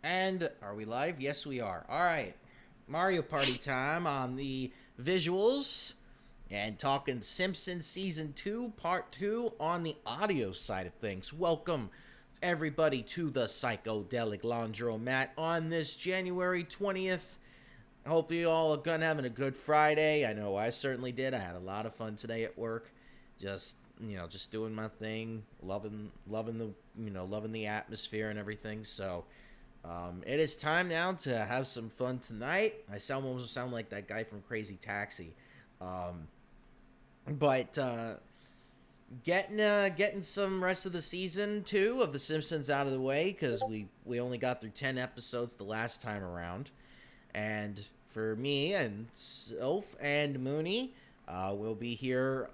And are we live? Yes, we are. All right. Mario Party time on the visuals and talking Simpsons Season 2, Part 2 on the audio side of things. Welcome, everybody, to the Psychedelic Laundromat on this January 20th. I hope you all are having a good Friday. I know I certainly did. I had a lot of fun today at work. Just doing my thing, loving the atmosphere and everything. So, it is time now to have some fun tonight. I almost sound like that guy from Crazy Taxi, but getting some rest of the season 2 of The Simpsons out of the way because we only got through 10 episodes the last time around, and for me and Soph and Mooney. We'll be here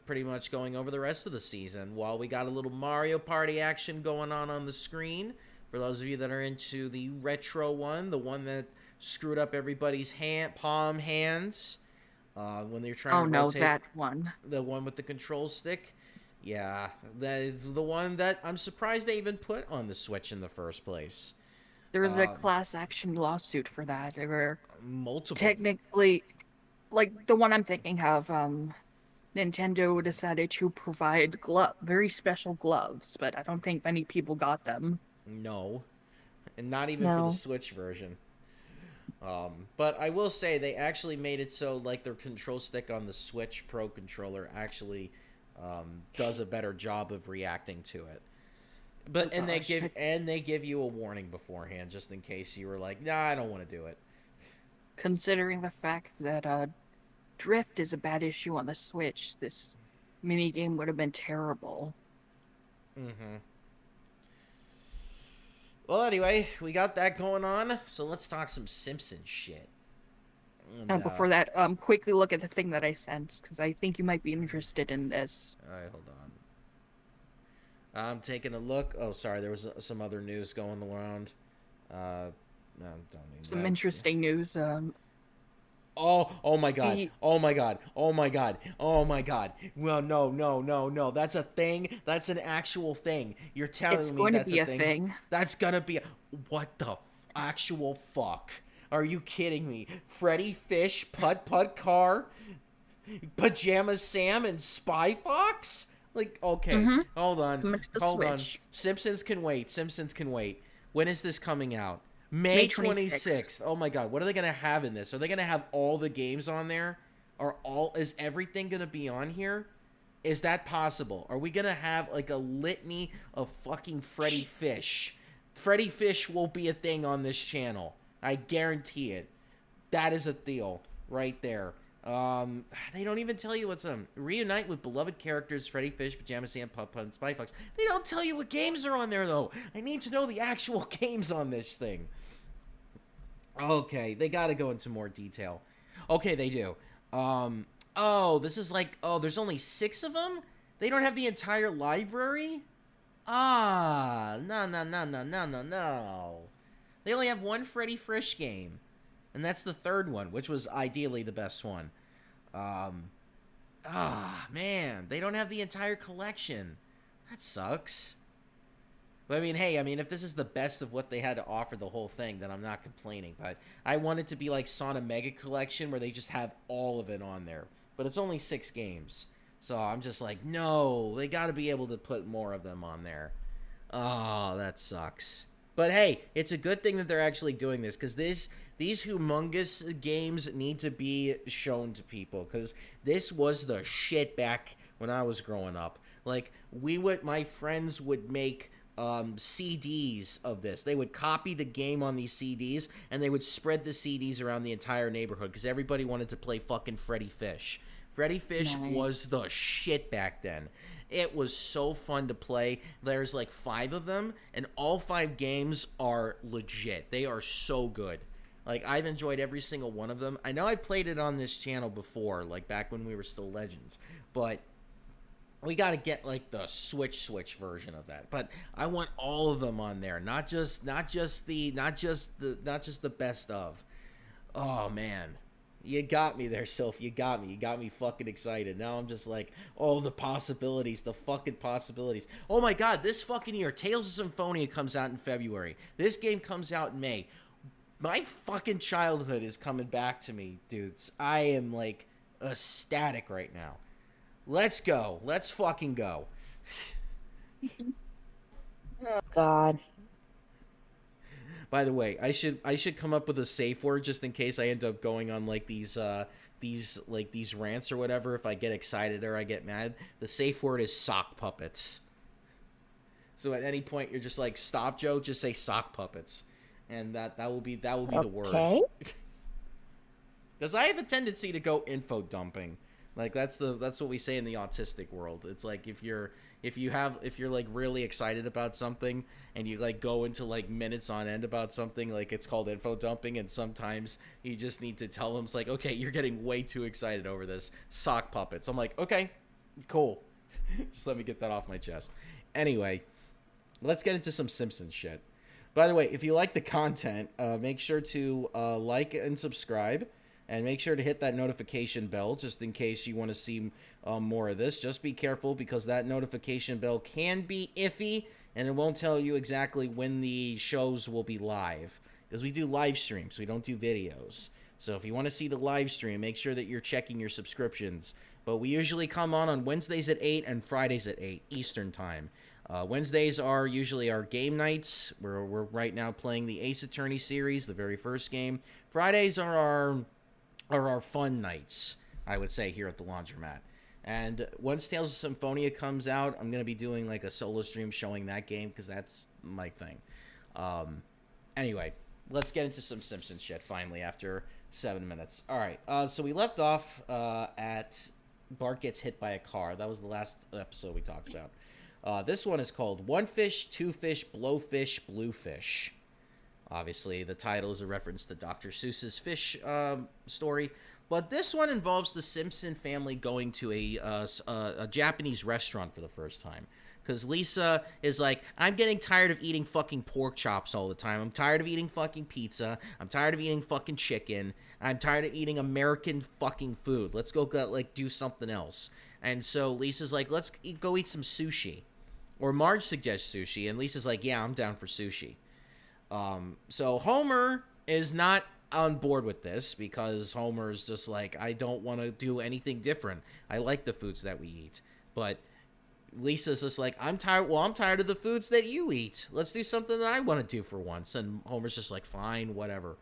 pretty much going over the rest of the season while we got a little Mario Party action going on the screen. For those of you that are into the retro one, the one that screwed up everybody's palm hands when they're trying to No, rotate, that one. the one with the control stick. Yeah, that is the one that I'm surprised they even put on the Switch in the first place. There was a Um, class action lawsuit for that. They were Multiple. technically, like the one I'm thinking of, Nintendo decided to provide very special gloves, but I don't think many people got them. No, and not even for the No. Switch version. But I will say they actually made it so like their control stick on the Switch Pro controller actually does a better job of reacting to it. Oh But gosh. they give you a warning beforehand just in case you were like, nah, I don't want to do it. Considering the fact that drift is a bad issue on the Switch, this mini game would have been terrible. Mm-hmm. Well, anyway, we got that going on, so let's talk some Simpson shit. And Before that, quickly look at the thing that I sent because I think you might be interested in this. all right, hold on. I'm taking a look. Oh, sorry, there was some other news going around. No, don't need Some that. interesting news. Oh my god. The Oh my god. Oh my god. Oh my god. Well, no, no, no, no. That's a thing. That's an actual thing. You're It's telling me going to that's a be a thing. thing. That's gonna be what the actual fuck? Are you kidding me? Freddy Fish, Putt Putt Car, Pajama Sam, and Spy Fox? Like, okay, Mm-hmm. hold on. Coming to the Hold on. Switch. Simpsons can wait. Simpsons can wait. When is this coming out? May May 26th. 26th. Oh my god, what are they gonna have in this? Are they gonna have all the games on there? Is everything gonna be on here? Is that possible? Are we gonna have like a litany of fucking Freddy Fish? Freddy Fish will be a thing on this channel. I guarantee it. That is a deal right there. They don't even tell you what's reunite with beloved characters Freddy Fish, Pajama Sam, Putt Putt, and Spy Fox. They don't tell you what games are on there though. I need to know the actual games on this thing. Okay, they got to go into more detail. Okay, they do. This is like, there's only 6 of them. They don't have the entire library. No, no, no, no, no, no, no. They only have one Freddy Fish game, and that's the third one, which was ideally the best one. Man, they don't have the entire collection. That sucks. But I mean, hey, if this is the best of what they had to offer the whole thing, then I'm not complaining. But I want it to be like Sonic Mega Collection, where they just have all of it on there. But it's only 6 games. So I'm just like, no, they got to be able to put more of them on there. Oh, that sucks. But hey, it's a good thing that they're actually doing this, because these humongous games need to be shown to people, because this was the shit back when I was growing up. Like, my friends would make CDs of this. They would copy the game on these CDs, and they would spread the CDs around the entire neighborhood, because everybody wanted to play fucking Freddy Fish. Freddy Fish was Nice. the shit back then. It was so fun to play. There's like 5 of them, and all 5 games are legit. They are so good. Like, I've enjoyed every single one of them. I know I've played it on this channel before, like back when we were still Legends, but we got to get like the Switch version of that. But I want all of them on there, not just the best of. Oh man. You got me there, Sylph. You got me. You got me fucking excited. Now I'm just like, oh, the possibilities, the fucking possibilities. Oh my god, this fucking year, Tales of Symphonia comes out in February. This game comes out in May. My fucking childhood is coming back to me, dudes. I am like ecstatic right now. Let's go. Let's fucking go. Oh God. By the way, I should come up with a safe word just in case I end up going on like these rants or whatever if I get excited or I get mad. The safe word is sock puppets. So at any point you're just like, "Stop, Joe, just say sock puppets." And that will be the word. Okay. Cuz I have a tendency to go info dumping. Like that's what we say in the autistic world. It's like if you're like really excited about something and you like go into like minutes on end about something, like it's called info dumping, and sometimes you just need to tell them, it's like, okay, you're getting way too excited over this. Sock puppets. I'm like, okay, cool. Just let me get that off my chest. Anyway, let's get into some Simpsons shit. By the way, if you like the content, make sure to like and subscribe. And make sure to hit that notification bell just in case you want to see more of this. Just be careful because that notification bell can be iffy and it won't tell you exactly when the shows will be live. Because we do live streams, we don't do videos. So if you want to see the live stream, make sure that you're checking your subscriptions. But we usually come on Wednesdays at 8 and Fridays at 8 Eastern Time. Wednesdays are usually our game nights. We're right now playing the Ace Attorney series, the very first game. Fridays are our fun nights, I would say, here at the Laundromat. And once Tales of Symphonia comes out, I'm going to be doing like a solo stream showing that game because that's my thing. Anyway, let's get into some Simpsons shit finally after 7 minutes. All right, so we left off at Bart gets hit by a car. That was the last episode we talked about. This one is called One Fish, Two Fish, Blowfish, Bluefish. Obviously, the title is a reference to Dr. Seuss's fish story. But this one involves the Simpson family going to a Japanese restaurant for the first time. Because Lisa is like, I'm getting tired of eating fucking pork chops all the time. I'm tired of eating fucking pizza. I'm tired of eating fucking chicken. I'm tired of eating American fucking food. Let's go do something else. And so Lisa's like, let's go eat some sushi. Or Marge suggests sushi. And Lisa's like, yeah, I'm down for sushi. So Homer is not on board with this because Homer's just like, I don't want to do anything different. I like the foods that we eat. But Lisa's just like, I'm tired of the foods that you eat. Let's do something that I want to do for once. And Homer's just like, fine, whatever.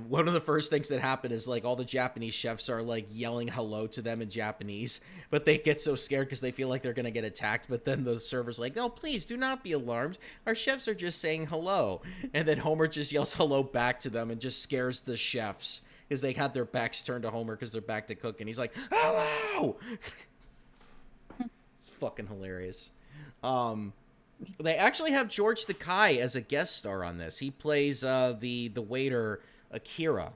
One of the first things that happen is like all the Japanese chefs are like yelling hello to them in Japanese, but they get so scared because they feel like they're gonna get attacked. But then the server's like, "No, please do not be alarmed. Our chefs are just saying hello." And then Homer just yells hello back to them and just scares the chefs because they had their backs turned to Homer because they're back to cooking. He's like, "Hello!" It's fucking hilarious. They actually have George Takei as a guest star on this. He plays the waiter Akira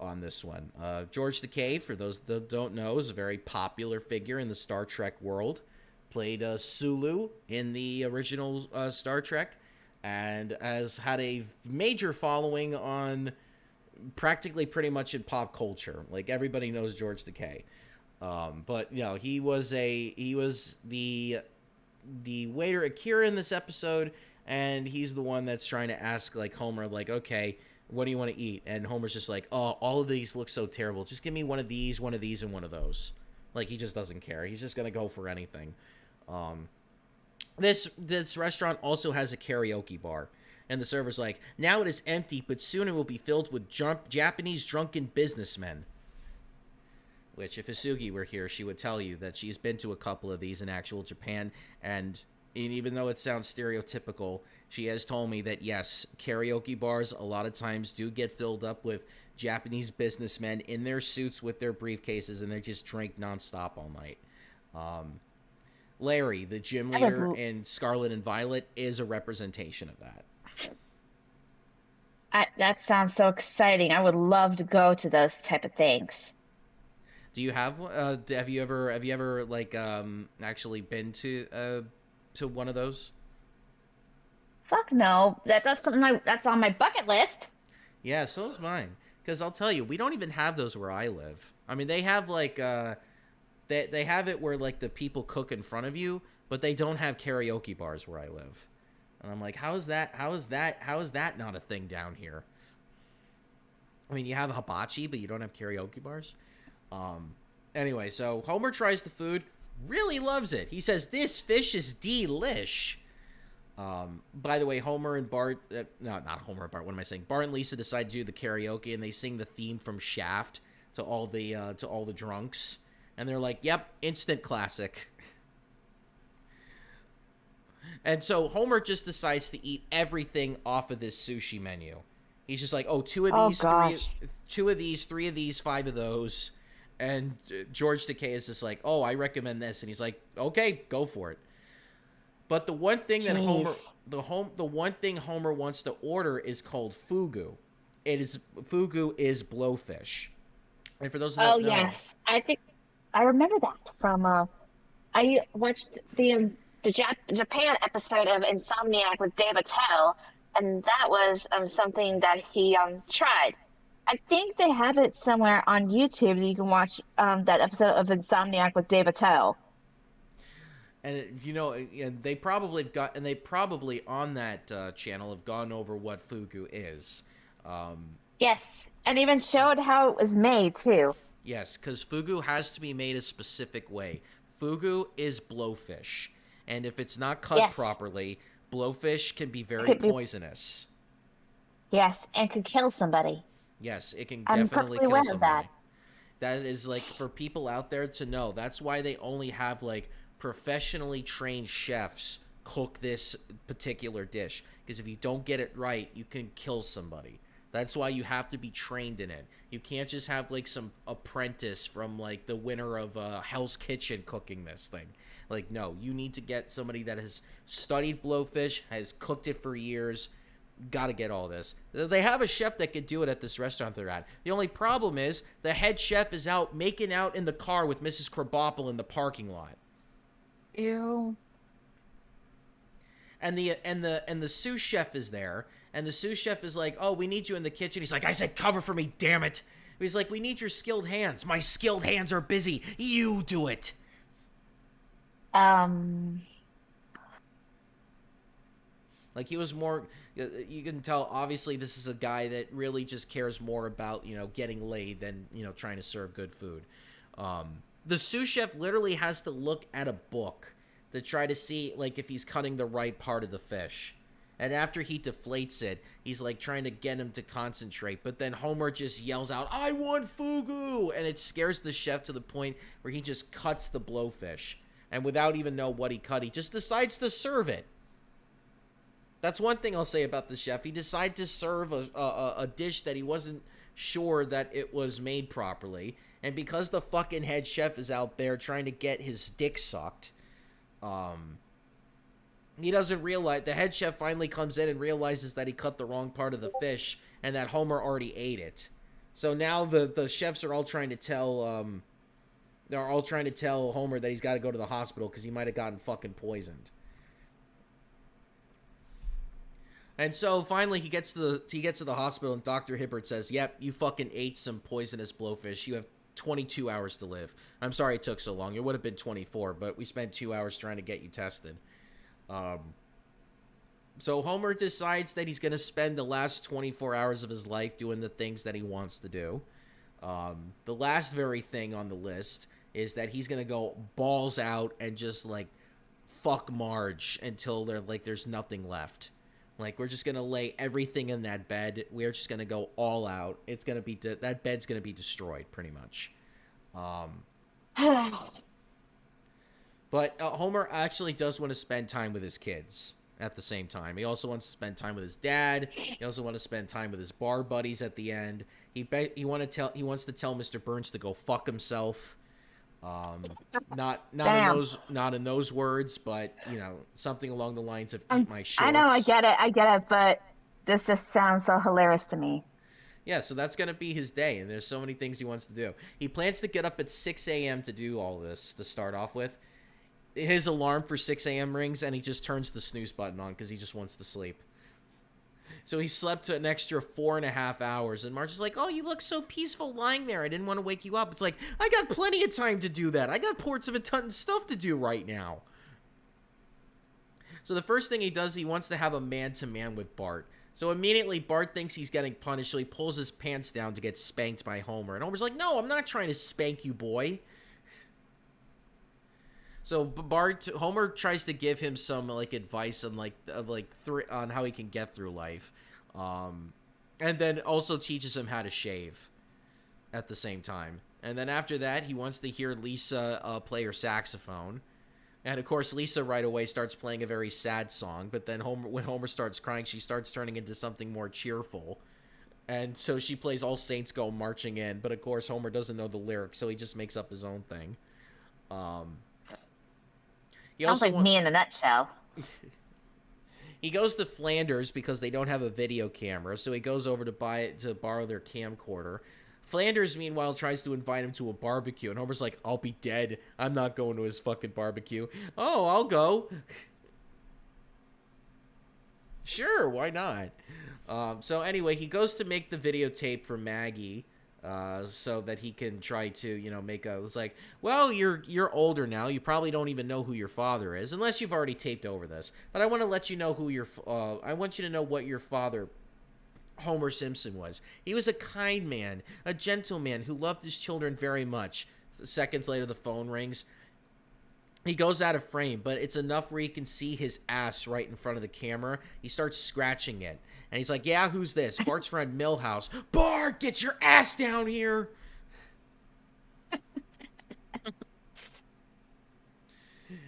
on this one. George Takei, for those that don't know, is a very popular figure in the Star Trek world. Played Sulu in the original Star Trek, and has had a major following on practically pretty much in pop culture. Like everybody knows George Takei. But you know, he was the waiter Akira in this episode, and he's the one that's trying to ask like Homer, like, okay, what do you want to eat? And Homer's just like, oh, all of these look so terrible. Just give me one of these, and one of those. Like, he just doesn't care. He's just gonna go for anything. This restaurant also has a karaoke bar. And the server's like, now it is empty, but soon it will be filled with Japanese drunken businessmen. Which, if Isugi were here, she would tell you that she's been to a couple of these in actual Japan. And even though it sounds stereotypical, she has told me that, yes, karaoke bars a lot of times do get filled up with Japanese businessmen in their suits with their briefcases, and they just drink nonstop all night. Larry, the gym leader in Scarlet and Violet, is a representation of that. That sounds so exciting. I would love to go to those type of things. Do you have have you ever like actually been to one of those? Fuck no. That's something that's on my bucket list. Yeah, so is mine. Because I'll tell you, we don't even have those where I live. I mean, they have like they have it where like the people cook in front of you, but they don't have karaoke bars where I live. And I'm like, how is that not a thing down here? I mean, you have hibachi, but you don't have karaoke bars. Anyway, so Homer tries the food, really loves it. He says, "This fish is delish." By the way, Homer and Bart, no, not Homer and Bart, what am I saying? Bart and Lisa decide to do the karaoke, and they sing the theme from Shaft to all the drunks. And they're like, "Yep, instant classic." And so Homer just decides to eat everything off of this sushi menu. He's just like, "Oh, two of these, three of these, five of those." And George Takei is just like, "Oh, I recommend this." And he's like, "Okay, go for it." But the one thing that Homer wants to order is called fugu. Fugu is blowfish. And for those that don't know, yes, I think I remember that from. I watched the Japan episode of Insomniac with Dave Attell, and that was something that he tried. I think they have it somewhere on YouTube that you can watch that episode of Insomniac with Dave Attell. And they probably on that channel have gone over what fugu is. Yes, and even showed how it was made too. Yes, because fugu has to be made a specific way. Fugu is blowfish, and if it's not cut properly, blowfish can be very poisonous. Yes, and could kill somebody. Yes, it can definitely kill somebody. That is like for people out there to know. That's why they only have like professionally trained chefs cook this particular dish, because if you don't get it right, you can kill somebody. That's why you have to be trained in it. You can't just have like some apprentice from like the winner of Hell's Kitchen cooking this thing. Like, no, you need to get somebody that has studied blowfish, has cooked it for years. Got to get all this. They have a chef that could do it at this restaurant they're at. The only problem is the head chef is out making out in the car with Mrs. Krabappel in the parking lot. Ew. And the sous chef is there, and the sous chef is like, "Oh, we need you in the kitchen." He's like, "I said cover for me, damn it." He's like, "We need your skilled hands. My skilled hands are busy. You do it." Like, he was more, you can tell, obviously, this is a guy that really just cares more about, getting laid than, trying to serve good food. The sous chef literally has to look at a book to try to see, like, if he's cutting the right part of the fish. And after he deflates it, he's, like, trying to get him to concentrate. But then Homer just yells out, "I want fugu!" And it scares the chef to the point where he just cuts the blowfish. And without even know what he cut, he just decides to serve it. That's one thing I'll say about the chef. He decided to serve a dish that he wasn't sure that it was made properly. And because the fucking head chef is out there trying to get his dick sucked, he doesn't realize, the head chef finally comes in and realizes that he cut the wrong part of the fish and that Homer already ate it. So now the chefs are all trying to tell Homer that he's got to go to the hospital because he might have gotten fucking poisoned. And so finally he gets to the hospital, and Dr. Hibbert says, "Yep, you fucking ate some poisonous blowfish. You have 22 hours to live." I'm sorry it took so long. It would have been 24, but we spent 2 hours trying to get you tested. So Homer decides that he's going to spend the last 24 hours of his life doing the things that he wants to do. The last very thing on the list is that he's going to go balls out and just, like, fuck Marge until there's nothing left. Like, we're just going to lay everything in that bed. We're just going to go all out. It's going to be, that bed's going to be destroyed, pretty much. But Homer actually does want to spend time with his kids at the same time. He also wants to spend time with his dad. He also wants to spend time with his bar buddies at the end. He wants to tell Mr. Burns to go fuck himself. Not in those words, but something along the lines of "eat my shorts." I know, I get it, but this just sounds so hilarious to me. Yeah, so that's gonna be his day, and there's so many things he wants to do. He plans to get up at 6 a.m. to do all this to start off with. His alarm for 6 a.m. rings, and he just turns the snooze button on because he just wants to sleep. So he slept an extra 4.5 hours. And Marge is like, oh, you look so peaceful lying there. I didn't want to wake you up. It's like, I got plenty of time to do that. I got ports of a ton of stuff to do right now. So the first thing he does, he wants to have a man-to-man with Bart. So immediately Bart thinks he's getting punished, so he pulls his pants down to get spanked by Homer. And Homer's like, no, I'm not trying to spank you, boy. So Homer tries to give him some like advice on on how he can get through life, and then also teaches him how to shave at the same time. And then after that, he wants to hear Lisa play her saxophone, and of course Lisa right away starts playing a very sad song. But then when Homer starts crying, she starts turning into something more cheerful, and so she plays "All Saints Go Marching In." But of course Homer doesn't know the lyrics, so he just makes up his own thing. Sounds like me in a nutshell. He goes to Flanders because they don't have a video camera, so he goes over to borrow their camcorder. Flanders, meanwhile, tries to invite him to a barbecue, and Homer's like, I'll be dead. I'm not going to his fucking barbecue. Oh, I'll go. Sure, why not? So anyway, he goes to make the videotape for Maggie, so that he can try to, make a... It's like, well, you're older now. You probably don't even know who your father is, unless you've already taped over this. But I want to let you know I want you to know what your father, Homer Simpson, was. He was a kind man, a gentleman who loved his children very much. Seconds later, the phone rings. He goes out of frame, but it's enough where he can see his ass right in front of the camera. He starts scratching it. And he's like, yeah, who's this? Bart's friend Milhouse. Bart, get your ass down here!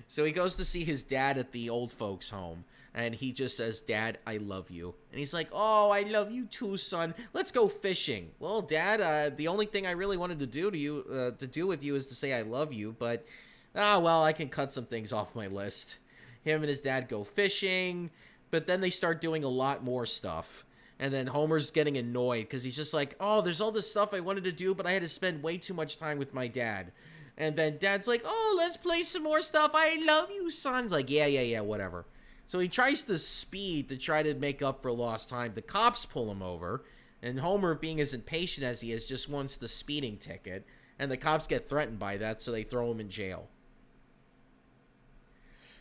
So he goes to see his dad at the old folks' home. And he just says, Dad, I love you. And he's like, oh, I love you too, son. Let's go fishing. Well, Dad, the only thing I really wanted to do with you is to say I love you. But, well, I can cut some things off my list. Him and his dad go fishing. But then they start doing a lot more stuff. And then Homer's getting annoyed because he's just like, oh, there's all this stuff I wanted to do, but I had to spend way too much time with my dad. And then Dad's like, oh, let's play some more stuff. I love you, son's like, yeah, whatever. So he tries to speed to try to make up for lost time. The cops pull him over. And Homer, being as impatient as he is, just wants the speeding ticket. And the cops get threatened by that, so they throw him in jail.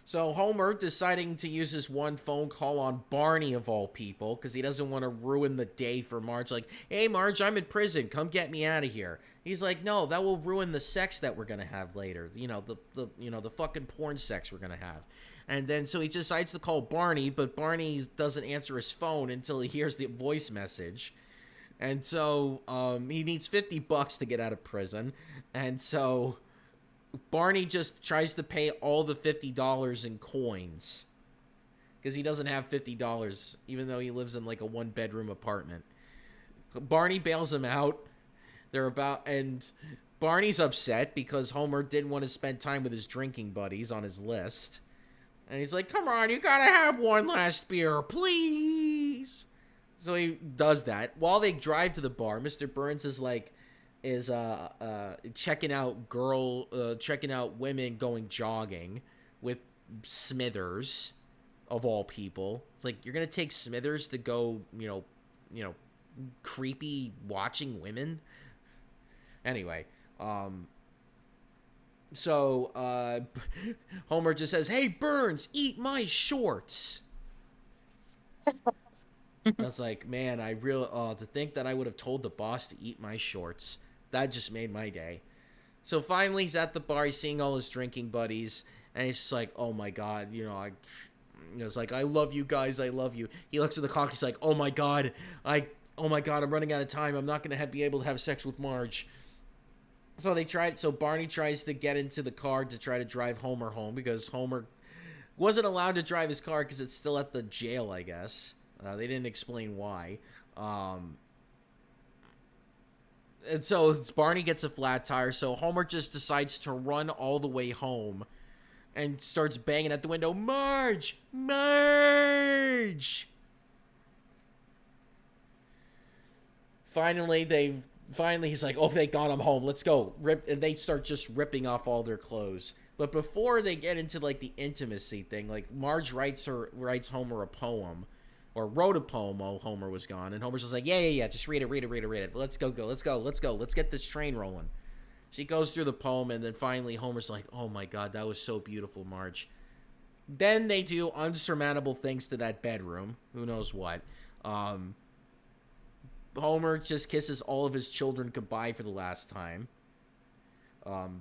So Homer, deciding to use his one phone call on Barney, of all people, because he doesn't want to ruin the day for Marge. Like, hey, Marge, I'm in prison. Come get me out of here. He's like, no, that will ruin the sex that we're going to have later. The fucking porn sex we're going to have. And then, so he decides to call Barney, but Barney doesn't answer his phone until he hears the voice message. And so, he needs $50 to get out of prison. And so Barney just tries to pay all the $50 in coins. Because he doesn't have $50, even though he lives in like a one-bedroom apartment. Barney bails him out. And Barney's upset because Homer didn't want to spend time with his drinking buddies on his list. And he's like, come on, you gotta have one last beer, please. So he does that. While they drive to the bar, Mr. Burns is checking out women going jogging with Smithers, of all people. It's like, you're gonna take Smithers to go, creepy watching women? Anyway, so Homer just says, hey, Burns, eat my shorts. I was like, man, to think that I would have told the boss to eat my shorts. That just made my day. So finally, he's at the bar, he's seeing all his drinking buddies, and he's just like, oh my God, it's like, I love you guys, I love you. He looks at the clock, he's like, oh my God, I'm running out of time, I'm not going to be able to have sex with Marge. So Barney tries to get into the car to try to drive Homer home, because Homer wasn't allowed to drive his car because it's still at the jail, I guess. They didn't explain why. And so Barney gets a flat tire, so Homer just decides to run all the way home and starts banging at the window, Marge! Marge! Finally, he's like, oh, thank God I'm home. Let's go. And they start just ripping off all their clothes. But before they get into, like, the intimacy thing, like, Marge writes Homer a poem or wrote a poem while Homer was gone. And Homer's just like, yeah, just read it. Let's go. Let's get this train rolling. She goes through the poem, and then finally Homer's like, oh my God, that was so beautiful, Marge. Then they do unsurmountable things to that bedroom. Who knows what. Homer just kisses all of his children goodbye for the last time.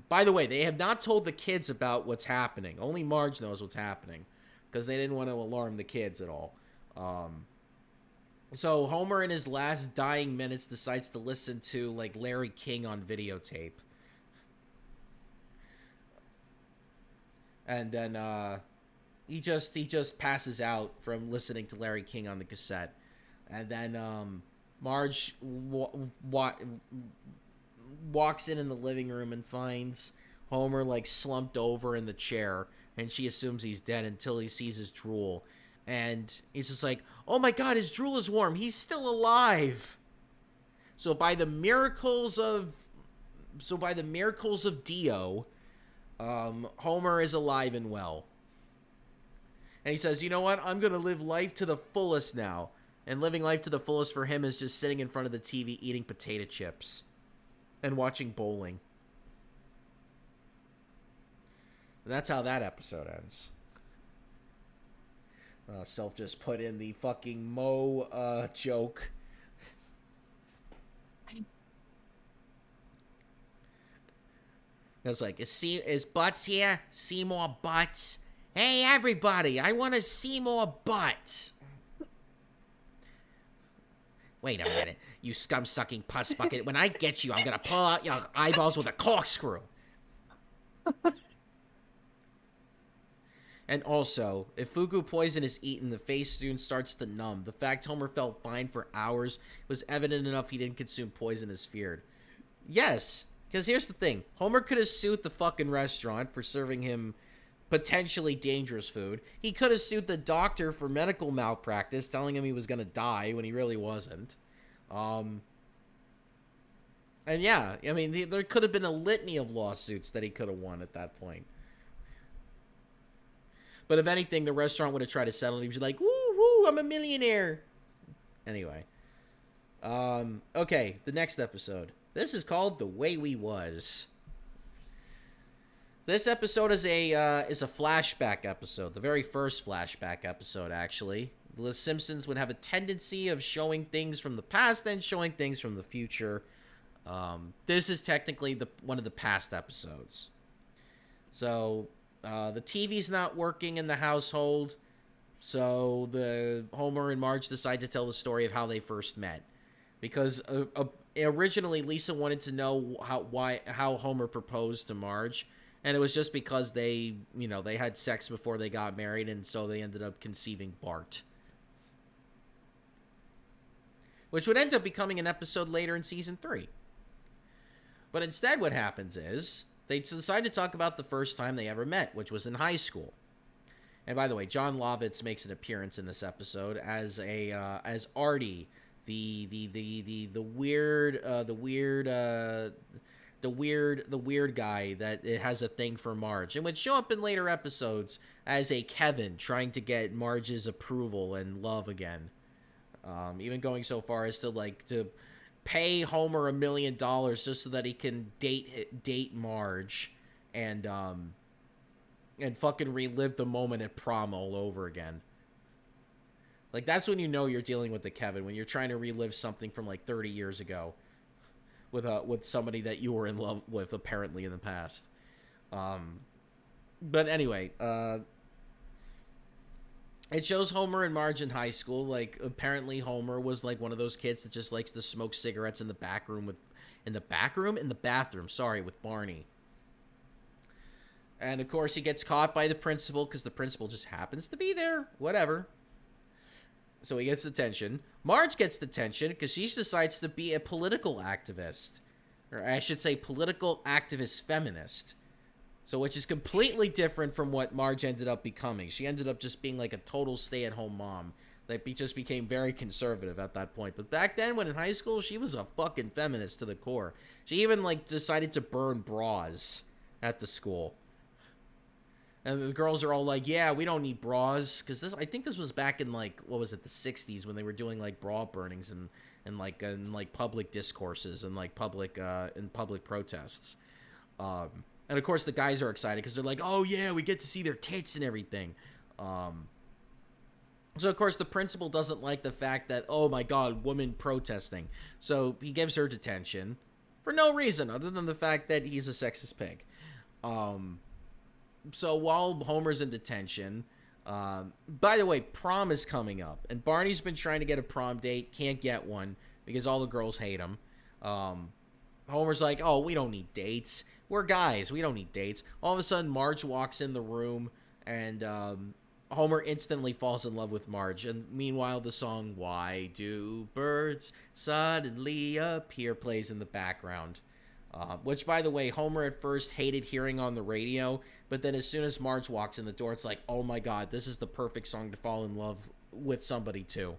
By the way, they have not told the kids about what's happening. Only Marge knows what's happening, because they didn't want to alarm the kids at all. So Homer, in his last dying minutes, decides to listen to, like, Larry King on videotape. And then, he just passes out from listening to Larry King on the cassette. And then, Marge walks in the living room and finds Homer, like, slumped over in the chair, and she assumes he's dead until he sees his drool. And he's just like, oh my God, his drool is warm. He's still alive. So by the miracles of Dio, Homer is alive and well. And he says, you know what? I'm going to live life to the fullest now. And living life to the fullest for him is just sitting in front of the TV eating potato chips and watching bowling. And that's how that episode ends. Self just put in the fucking Mo joke. It's like, is Butts here? See more butts? Hey, everybody, I want to see more butts. Wait a minute, you scum-sucking pus bucket. When I get you, I'm going to pull out your eyeballs with a corkscrew. And also, if Fugu poison is eaten, the face soon starts to numb. The fact Homer felt fine for hours was evident enough he didn't consume poison as feared. Yes, because here's the thing. Homer could have sued the fucking restaurant for serving him potentially dangerous food. He could have sued the doctor for medical malpractice, telling him he was going to die when he really wasn't. And yeah, I mean, there could have been a litany of lawsuits that he could have won at that point. But if anything, the restaurant would have tried to settle it. He'd be like, woo, I'm a millionaire. Anyway. Okay, the next episode. This is called The Way We Was. This episode is a flashback episode. The very first flashback episode, actually. The Simpsons would have a tendency of showing things from the past and showing things from the future. This is technically one of the past episodes. So... the TV's not working in the household, so the Homer and Marge decide to tell the story of how they first met. Because originally Lisa wanted to know how Homer proposed to Marge, and it was just because they had sex before they got married, and so they ended up conceiving Bart. Which would end up becoming an episode later in season 3. But instead what happens is they decide to talk about the first time they ever met, which was in high school. And by the way, John Lovitz makes an appearance in this episode as Artie, the weird guy that it has a thing for Marge, and would show up in later episodes as a Kevin trying to get Marge's approval and love again. Even going so far as to pay Homer $1 million just so that he can date Marge and fucking relive the moment at prom all over again. Like, that's when you know you're dealing with the Kevin, when you're trying to relive something from like 30 years ago with somebody that you were in love with apparently in the past. But anyway, it shows Homer and Marge in high school. Like, apparently Homer was like one of those kids that just likes to smoke cigarettes in the bathroom with Barney. And of course he gets caught by the principal because the principal just happens to be there. Whatever. So he gets detention. Marge gets detention because she decides to be a political activist. Or I should say political activist feminist. So, which is completely different from what Marge ended up becoming. She ended up just being like a total stay-at-home mom. That just became very conservative at that point. But back then, when in high school, she was a fucking feminist to the core. She even, like, decided to burn bras at the school. And the girls are all like, yeah, we don't need bras. Because I think this was back in, like, what was it, the 60s when they were doing, like, bra burnings and public discourses and, like, in public protests. And, of course, the guys are excited because they're like, oh, yeah, we get to see their tits and everything. So, of course, the principal doesn't like the fact that, oh, my God, woman protesting. So he gives her detention for no reason other than the fact that he's a sexist pig. So while Homer's in detention, by the way, prom is coming up, and Barney's been trying to get a prom date, can't get one because all the girls hate him. Homer's like, oh, we don't need dates. We're guys. We don't need dates. All of a sudden, Marge walks in the room, and Homer instantly falls in love with Marge. And meanwhile, the song, Why Do Birds Suddenly Appear, plays in the background. Which, by the way, Homer at first hated hearing on the radio, but then as soon as Marge walks in the door, it's like, oh my God, this is the perfect song to fall in love with somebody to.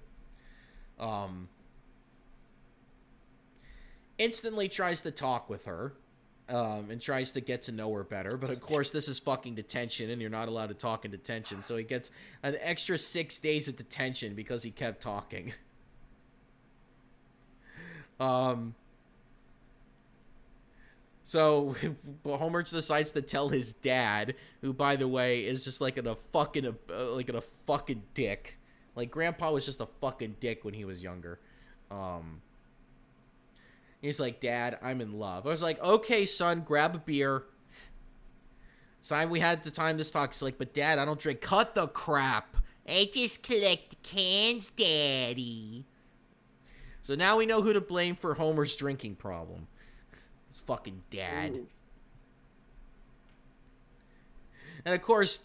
Instantly tries to talk with her, and tries to get to know her better, but of course this is fucking detention, and you're not allowed to talk in detention, so he gets an extra 6 days of detention because he kept talking. So Homer decides to tell his dad, who, by the way, is just like a fucking dick. Like, Grandpa was just a fucking dick when he was younger. He's like, Dad, I'm in love. I was like, okay, son, grab a beer. It's time we had the time this talk. He's like, but Dad, I don't drink. Cut the crap. I just collect the cans, Daddy. So now we know who to blame for Homer's drinking problem. Fucking dad. Ooh. And of course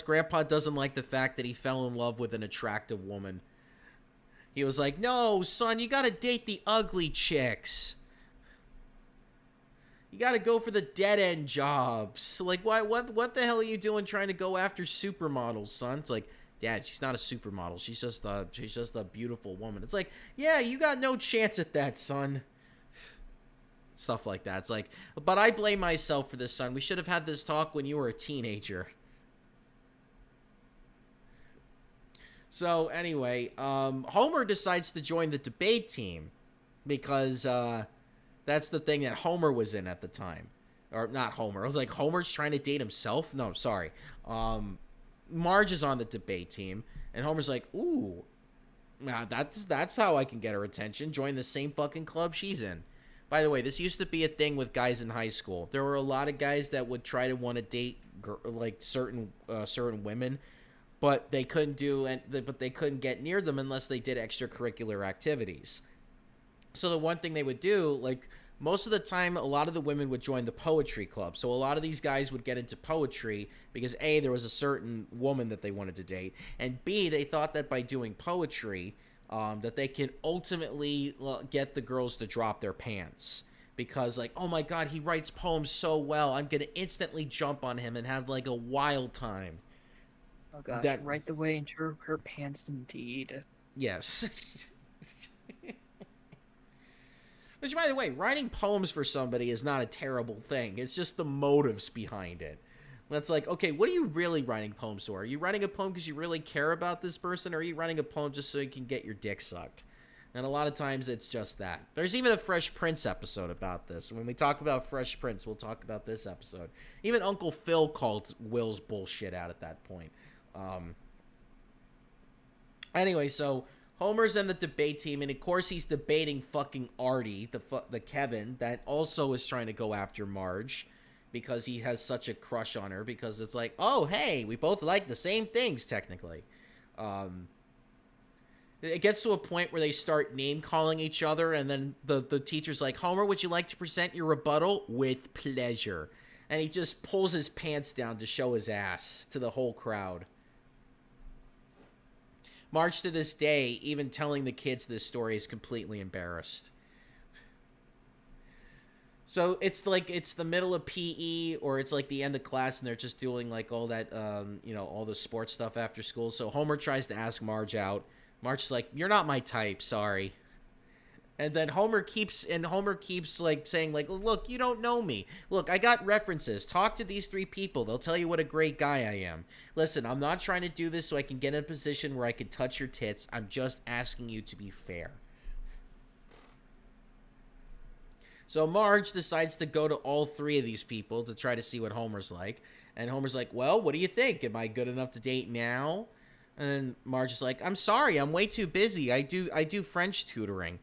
Grandpa doesn't like the fact that he fell in love with an attractive woman. He was like, no, son, you gotta date the ugly chicks. You gotta go for the dead-end jobs. Like, what the hell are you doing trying to go after supermodels, son? It's like, Dad, she's not a supermodel. She's just a beautiful woman. It's like, yeah, you got no chance at that, son. Stuff like that. It's like, but I blame myself for this, son. We should have had this talk when you were a teenager. So anyway, Homer decides to join the debate team because that's the thing that Homer was in at the time. Or not Homer. I was like, Homer's trying to date himself? No, sorry. Marge is on the debate team, and Homer's like, ooh, that's how I can get her attention. Join the same fucking club she's in. By the way, this used to be a thing with guys in high school. There were a lot of guys that would try to want to date like certain women, but they couldn't get near them unless they did extracurricular activities. So the one thing they would do, like most of the time, a lot of the women would join the poetry club. So a lot of these guys would get into poetry because A, there was a certain woman that they wanted to date, and B, they thought that by doing poetry, that they can ultimately get the girls to drop their pants. Because, like, oh my God, he writes poems so well, I'm going to instantly jump on him and have, like, a wild time. Oh gosh, right the way into her pants indeed. Yes. Which, by the way, writing poems for somebody is not a terrible thing. It's just the motives behind it. That's like, okay, what are you really writing poems for? Are you writing a poem because you really care about this person, or are you writing a poem just so you can get your dick sucked? And a lot of times it's just that. There's even a Fresh Prince episode about this. When we talk about Fresh Prince, we'll talk about this episode. Even Uncle Phil called Will's bullshit out at that point. Anyway, so Homer's in the debate team, and of course he's debating fucking Artie, the Kevin, that also is trying to go after Marge. Because he has such a crush on her, because it's like, oh, hey, we both like the same things, technically. It gets to a point where they start name-calling each other, and then the teacher's like, Homer, would you like to present your rebuttal? With pleasure. And he just pulls his pants down to show his ass to the whole crowd. Marge, to this day, even telling the kids this story, is completely embarrassed. So it's like, it's the middle of PE, or it's like the end of class, and they're just doing like all that, all the sports stuff after school. So Homer tries to ask Marge out. Marge's like, you're not my type, sorry. And then Homer keeps like saying like, look, you don't know me. Look, I got references. Talk to these 3 people. They'll tell you what a great guy I am. Listen, I'm not trying to do this so I can get in a position where I can touch your tits. I'm just asking you to be fair. So Marge decides to go to all 3 of these people to try to see what Homer's like. And Homer's like, well, what do you think? Am I good enough to date now? And then Marge is like, I'm sorry, I'm way too busy. I do French tutoring.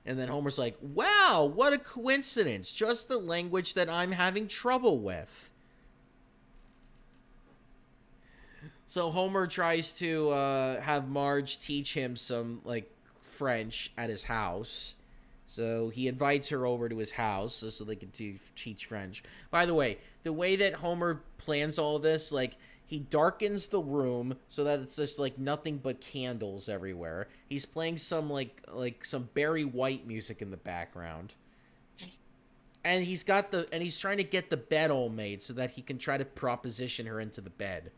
And then Homer's like, wow, what a coincidence. Just the language that I'm having trouble with. So Homer tries to have Marge teach him some, like, French at his house. So he invites her over to his house so they can teach French. By the way that Homer plans all this, like, he darkens the room so that it's just, like, nothing but candles everywhere. He's playing some, like some Barry White music in the background. And he's trying to get the bed all made so that he can try to proposition her into the bed.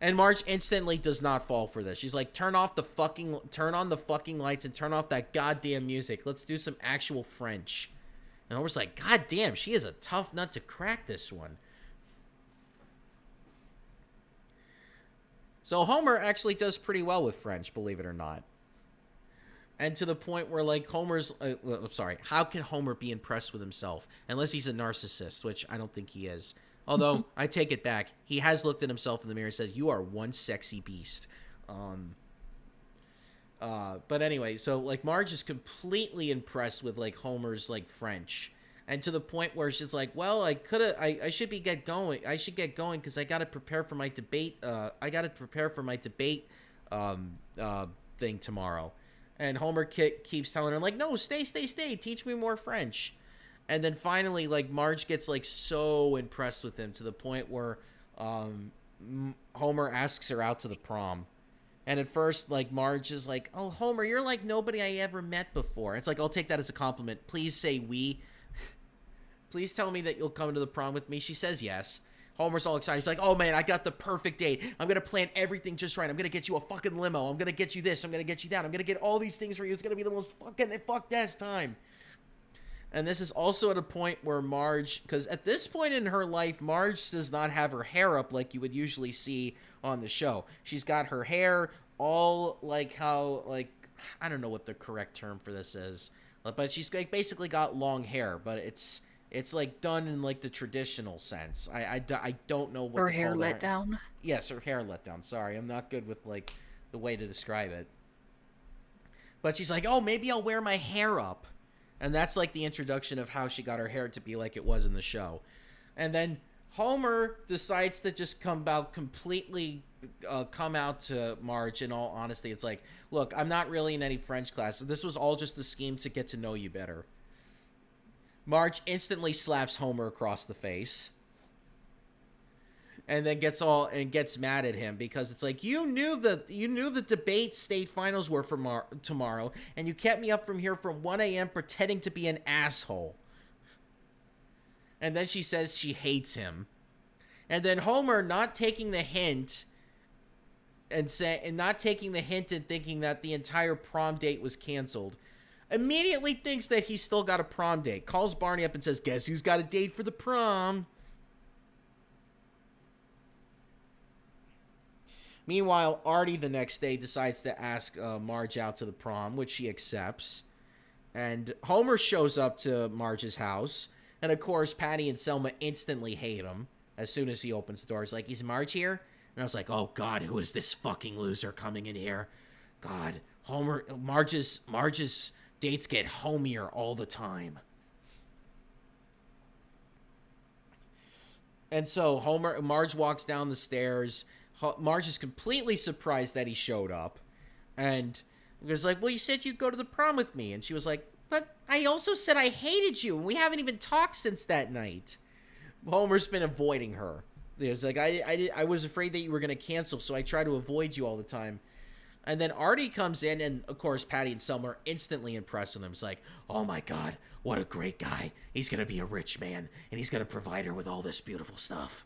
And Marge instantly does not fall for this. She's like, turn on the fucking lights and turn off that goddamn music. Let's do some actual French. And Homer's like, god damn, she is a tough nut to crack, this one. So Homer actually does pretty well with French, believe it or not. And to the point where, like, I'm sorry, how can Homer be impressed with himself? Unless he's a narcissist, which I don't think he is. Although, I take it back. He has looked at himself in the mirror and says, you are one sexy beast. But anyway, so, like, Marge is completely impressed with, like, Homer's, like, French. And to the point where she's like, well, I should get going because I got to prepare for my debate. Thing tomorrow. And Homer keeps telling her, like, no, stay. Teach me more French. And then finally, like, Marge gets, like, so impressed with him to the point where Homer asks her out to the prom. And at first, like, Marge is like, oh, Homer, you're like nobody I ever met before. It's like, I'll take that as a compliment. Please say we. Please tell me that you'll come to the prom with me. She says yes. Homer's all excited. He's like, oh, man, I got the perfect date. I'm going to plan everything just right. I'm going to get you a fucking limo. I'm going to get you this. I'm going to get you that. I'm going to get all these things for you. It's going to be the most fuck-ass time. And this is also at a point where Marge, because at this point in her life, Marge does not have her hair up like you would usually see on the show. She's got her hair all like how, like, I don't know what the correct term for this is, but she's like basically got long hair, but it's like done in like the traditional sense. I don't know what her hair let down. Yes, her hair let down. Sorry, I'm not good with like the way to describe it. But she's like, oh, maybe I'll wear my hair up. And that's like the introduction of how she got her hair to be like it was in the show. And then Homer decides to just come out to Marge in all honesty. It's like, look, I'm not really in any French class. This was all just a scheme to get to know you better. Marge instantly slaps Homer across the face. And then gets mad at him because it's like, you knew the debate state finals were for tomorrow, and you kept me up from here from 1 a.m. pretending to be an asshole. And then she says she hates him. And then Homer, not taking the hint and thinking that the entire prom date was canceled, immediately thinks that he's still got a prom date. Calls Barney up and says, guess who's got a date for the prom? Meanwhile, Artie the next day decides to ask Marge out to the prom, which she accepts. And Homer shows up to Marge's house. And of course, Patty and Selma instantly hate him as soon as he opens the door. He's like, is Marge here? And I was like, oh God, who is this fucking loser coming in here? God, Marge's dates get homier all the time. And so Marge walks down the stairs. Marge is completely surprised that he showed up. And he was like, well, you said you'd go to the prom with me. And she was like, but I also said I hated you. And we haven't even talked since that night. Homer's been avoiding her. He was like, I was afraid that you were going to cancel, so I try to avoid you all the time. And then Artie comes in, and of course, Patty and Selma are instantly impressed with him. It's like, oh my God, what a great guy. He's going to be a rich man, and he's going to provide her with all this beautiful stuff.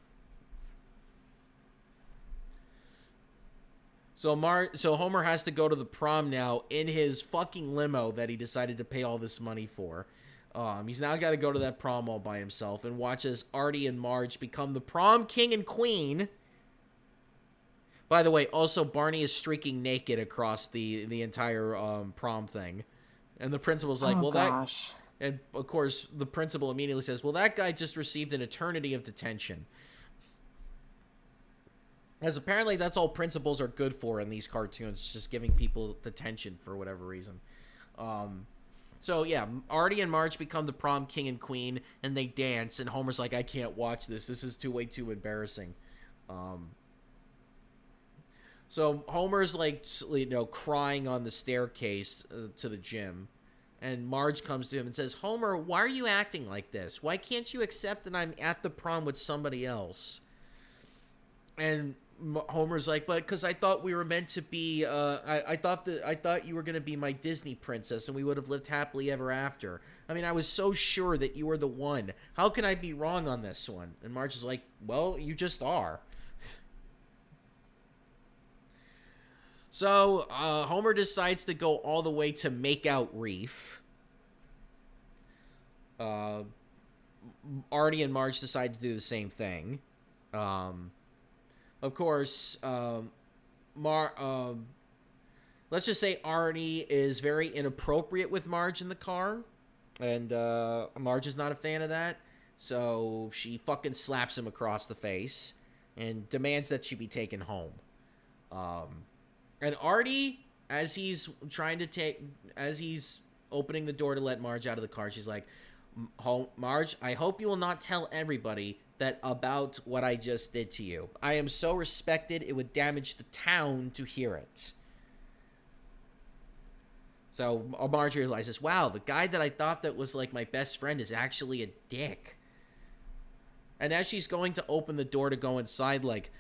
So Homer has to go to the prom now in his fucking limo that he decided to pay all this money for. He's now got to go to that prom all by himself and watch as Artie and Marge become the prom king and queen. By the way, also Barney is streaking naked across the entire prom thing, and the principal's like, Oh "Well, gosh. that," and of course the principal immediately says, "Well, that guy just received an eternity of detention." As apparently that's all principals are good for in these cartoons, just giving people detention for whatever reason. So yeah, Artie and Marge become the prom king and queen, and they dance, and Homer's like, I can't watch this. This is way too embarrassing. So Homer's like, crying on the staircase to the gym, and Marge comes to him and says, Homer, why are you acting like this? Why can't you accept that I'm at the prom with somebody else? And Homer's like, but because I thought we were meant to be, I thought you were going to be my Disney princess and we would have lived happily ever after. I mean, I was so sure that you were the one. How can I be wrong on this one? And Marge is like, well, you just are. So, Homer decides to go all the way to make out Reef. Artie and Marge decide to do the same thing. Of course, let's just say Artie is very inappropriate with Marge in the car, and Marge is not a fan of that, so she fucking slaps him across the face and demands that she be taken home. And Artie, as he's opening the door to let Marge out of the car, she's like, Marge, I hope you will not tell everybody that about what I just did to you. I am so respected, it would damage the town to hear it. So Marge realizes, wow, the guy that I thought that was like my best friend is actually a dick. And as she's going to open the door to go inside, like,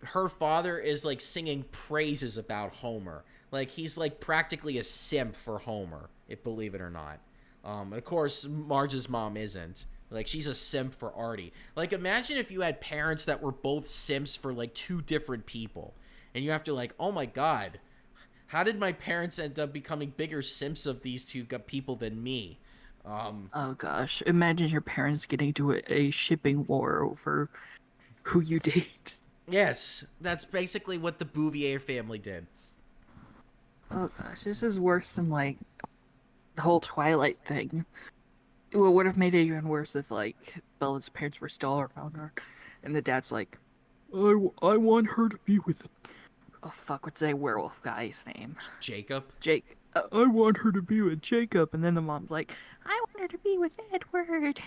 her father is like singing praises about Homer. Like, he's like practically a simp for Homer, believe it or not. And of course, Marge's mom isn't. Like, she's a simp for Artie. Like, imagine if you had parents that were both simps for, like, two different people. And you have to, like, oh my god, how did my parents end up becoming bigger simps of these two people than me? Oh gosh, imagine your parents getting into a shipping war over who you date. Yes, that's basically what the Bouvier family did. Oh gosh, this is worse than, like, the whole Twilight thing. It would have made it even worse if, like, Bella's parents were still around her, and the dad's like, I want her to be with... Oh, fuck, what's that werewolf guy's name? Jacob? Jake. I want her to be with Jacob, and then the mom's like, I want her to be with Edward.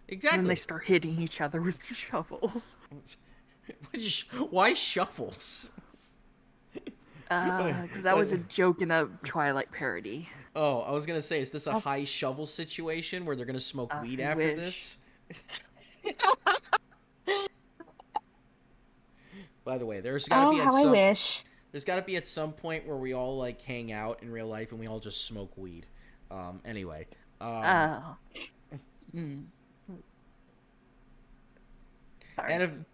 Exactly. And then they start hitting each other with shovels. Why shuffles? Because that was a joke in a Twilight parody. Oh, I was gonna say, is this a high shovel situation where they're gonna smoke weed after this? By the way, there's gotta be I wish. There's gotta be at some point where we all like hang out in real life and we all just smoke weed. Anyway. And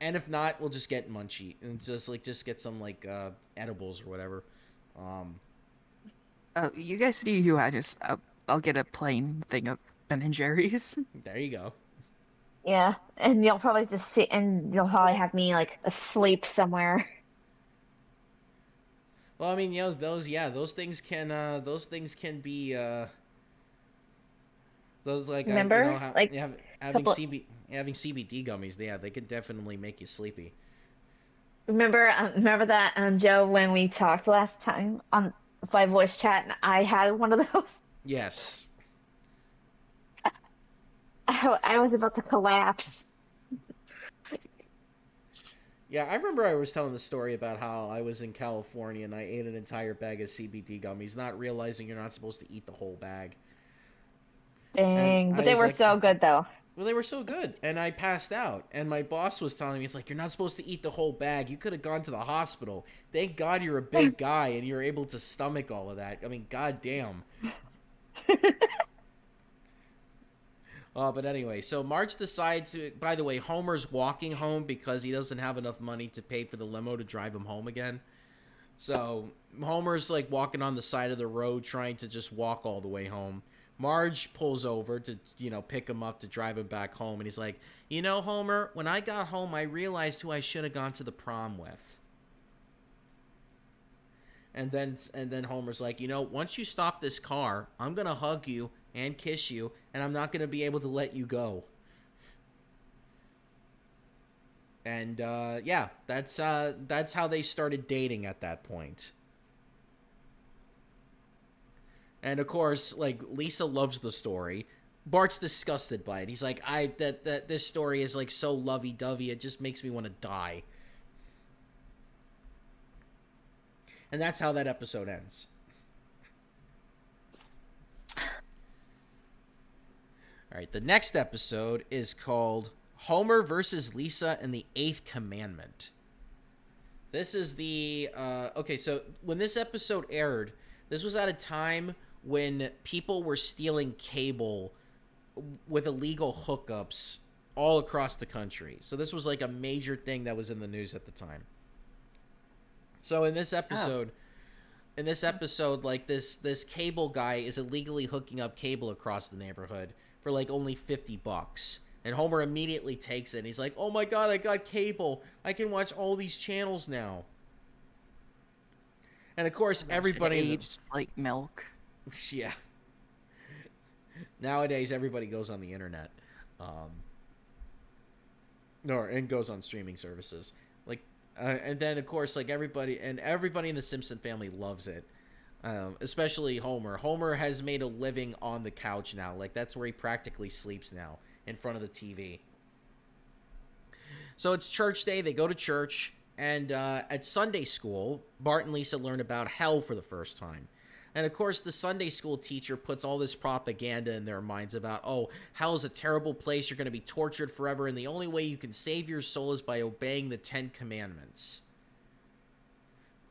if not, we'll just get Munchie and just get some like edibles or whatever. You guys see who I'll get a plain thing of Ben and Jerry's. There you go. Yeah, and you'll probably just sit, and you'll probably have me like asleep somewhere. Well, I mean, those things can be those like Remember, having CBD gummies. Yeah, they could definitely make you sleepy. Remember that, Joe, when we talked last time by voice chat, and I had one of those. Yes. I was about to collapse. Yeah, I remember I was telling the story about how I was in California and I ate an entire bag of CBD gummies, not realizing you're not supposed to eat the whole bag. Dang, but they were so good, though. Well, they were so good, and I passed out, and my boss was telling me, it's like, you're not supposed to eat the whole bag. You could have gone to the hospital. Thank God you're a big guy, and you're able to stomach all of that. I mean, goddamn. But anyway, so Marge decides to... By the way, Homer's walking home because he doesn't have enough money to pay for the limo to drive him home again. So Homer's like walking on the side of the road trying to just walk all the way home. Marge pulls over to, pick him up to drive him back home. And he's like, Homer, when I got home, I realized who I should have gone to the prom with. And then Homer's like, once you stop this car, I'm going to hug you and kiss you, and I'm not going to be able to let you go. And, yeah, that's how they started dating at that point. And, of course, like, Lisa loves the story. Bart's disgusted by it. He's like, that this story is, like, so lovey-dovey, it just makes me want to die. And that's how that episode ends. All right, the next episode is called Homer versus Lisa and the Eighth Commandment. This is the... okay, so when this episode aired, this was at a time when people were stealing cable with illegal hookups all across the country. So this was like a major thing that was in the news at the time. So in this episode, like this cable guy is illegally hooking up cable across the neighborhood for like only $50. And Homer immediately takes it and he's like, "Oh my god, I got cable. I can watch all these channels now." And of course, everybody aged like milk. Yeah. Nowadays, everybody goes on the internet, and goes on streaming services. Like, and then of course, like everybody in the Simpson family loves it, especially Homer. Homer has made a living on the couch now. Like that's where he practically sleeps now, in front of the TV. So it's church day. They go to church, and at Sunday school, Bart and Lisa learn about hell for the first time. And, of course, the Sunday school teacher puts all this propaganda in their minds about, oh, hell's a terrible place, you're going to be tortured forever, and the only way you can save your soul is by obeying the 10 Commandments.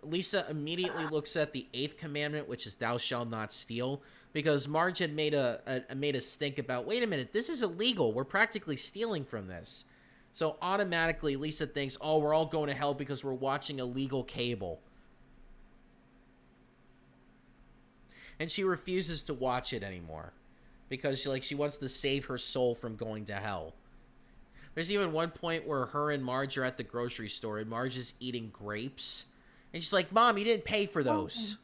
Lisa immediately looks at the 8th commandment, which is thou shalt not steal, because Marge had made a stink about, wait a minute, this is illegal, we're practically stealing from this. So automatically Lisa thinks, oh, we're all going to hell because we're watching illegal cable. And she refuses to watch it anymore because she wants to save her soul from going to hell. There's even one point where her and Marge are at the grocery store and Marge is eating grapes. And she's like, "Mom, you didn't pay for those."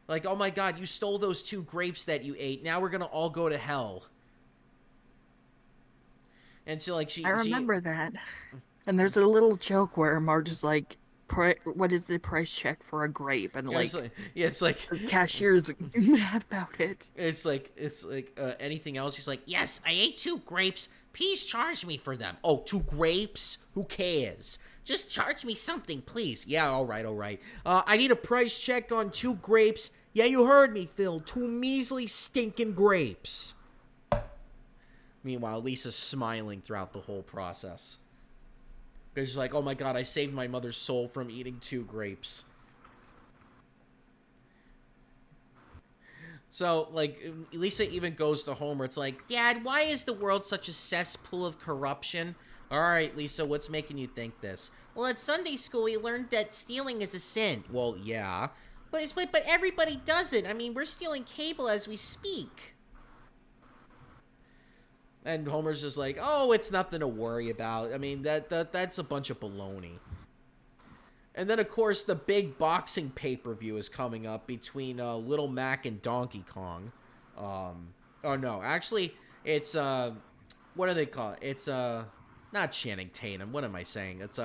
Like, "Oh my god, you stole those 2 grapes that you ate. Now we're going to all go to hell." And so I remember that. And there's a little joke where Marge is like, what is the price check for a grape? And it's like the cashier's mad about it. It's like anything else. He's like, "Yes, I ate 2 grapes. Please charge me for them." "Oh, 2 grapes? Who cares? Just charge me something, please." "Yeah, all right. I need a price check on 2 grapes." "Yeah, you heard me, Phil. 2 measly stinking grapes." Meanwhile, Lisa's smiling throughout the whole process. Because she's like, "Oh my god, I saved my mother's soul from eating 2 grapes." So, like, Lisa even goes to Homer. It's like, "Dad, why is the world such a cesspool of corruption?" "All right, Lisa, what's making you think this?" "Well, at Sunday school, we learned that stealing is a sin." "Well, yeah. But everybody does it. I mean, we're stealing cable as we speak." And Homer's just like, "Oh, it's nothing to worry about. I mean, that's a bunch of baloney." And then, of course, the big boxing pay-per-view is coming up between Little Mac and Donkey Kong. Oh, no. Actually, it's, what do they call it? It's, not Channing Tatum. What am I saying? It's,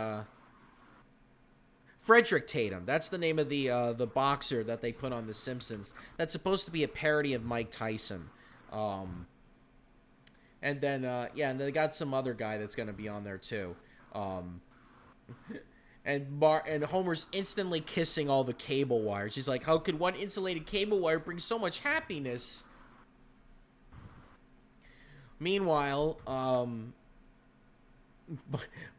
Frederick Tatum. That's the name of the boxer that they put on The Simpsons. That's supposed to be a parody of Mike Tyson. And then, and they got some other guy that's going to be on there, too. And Homer's instantly kissing all the cable wires. He's like, "How could one insulated cable wire bring so much happiness?" Meanwhile,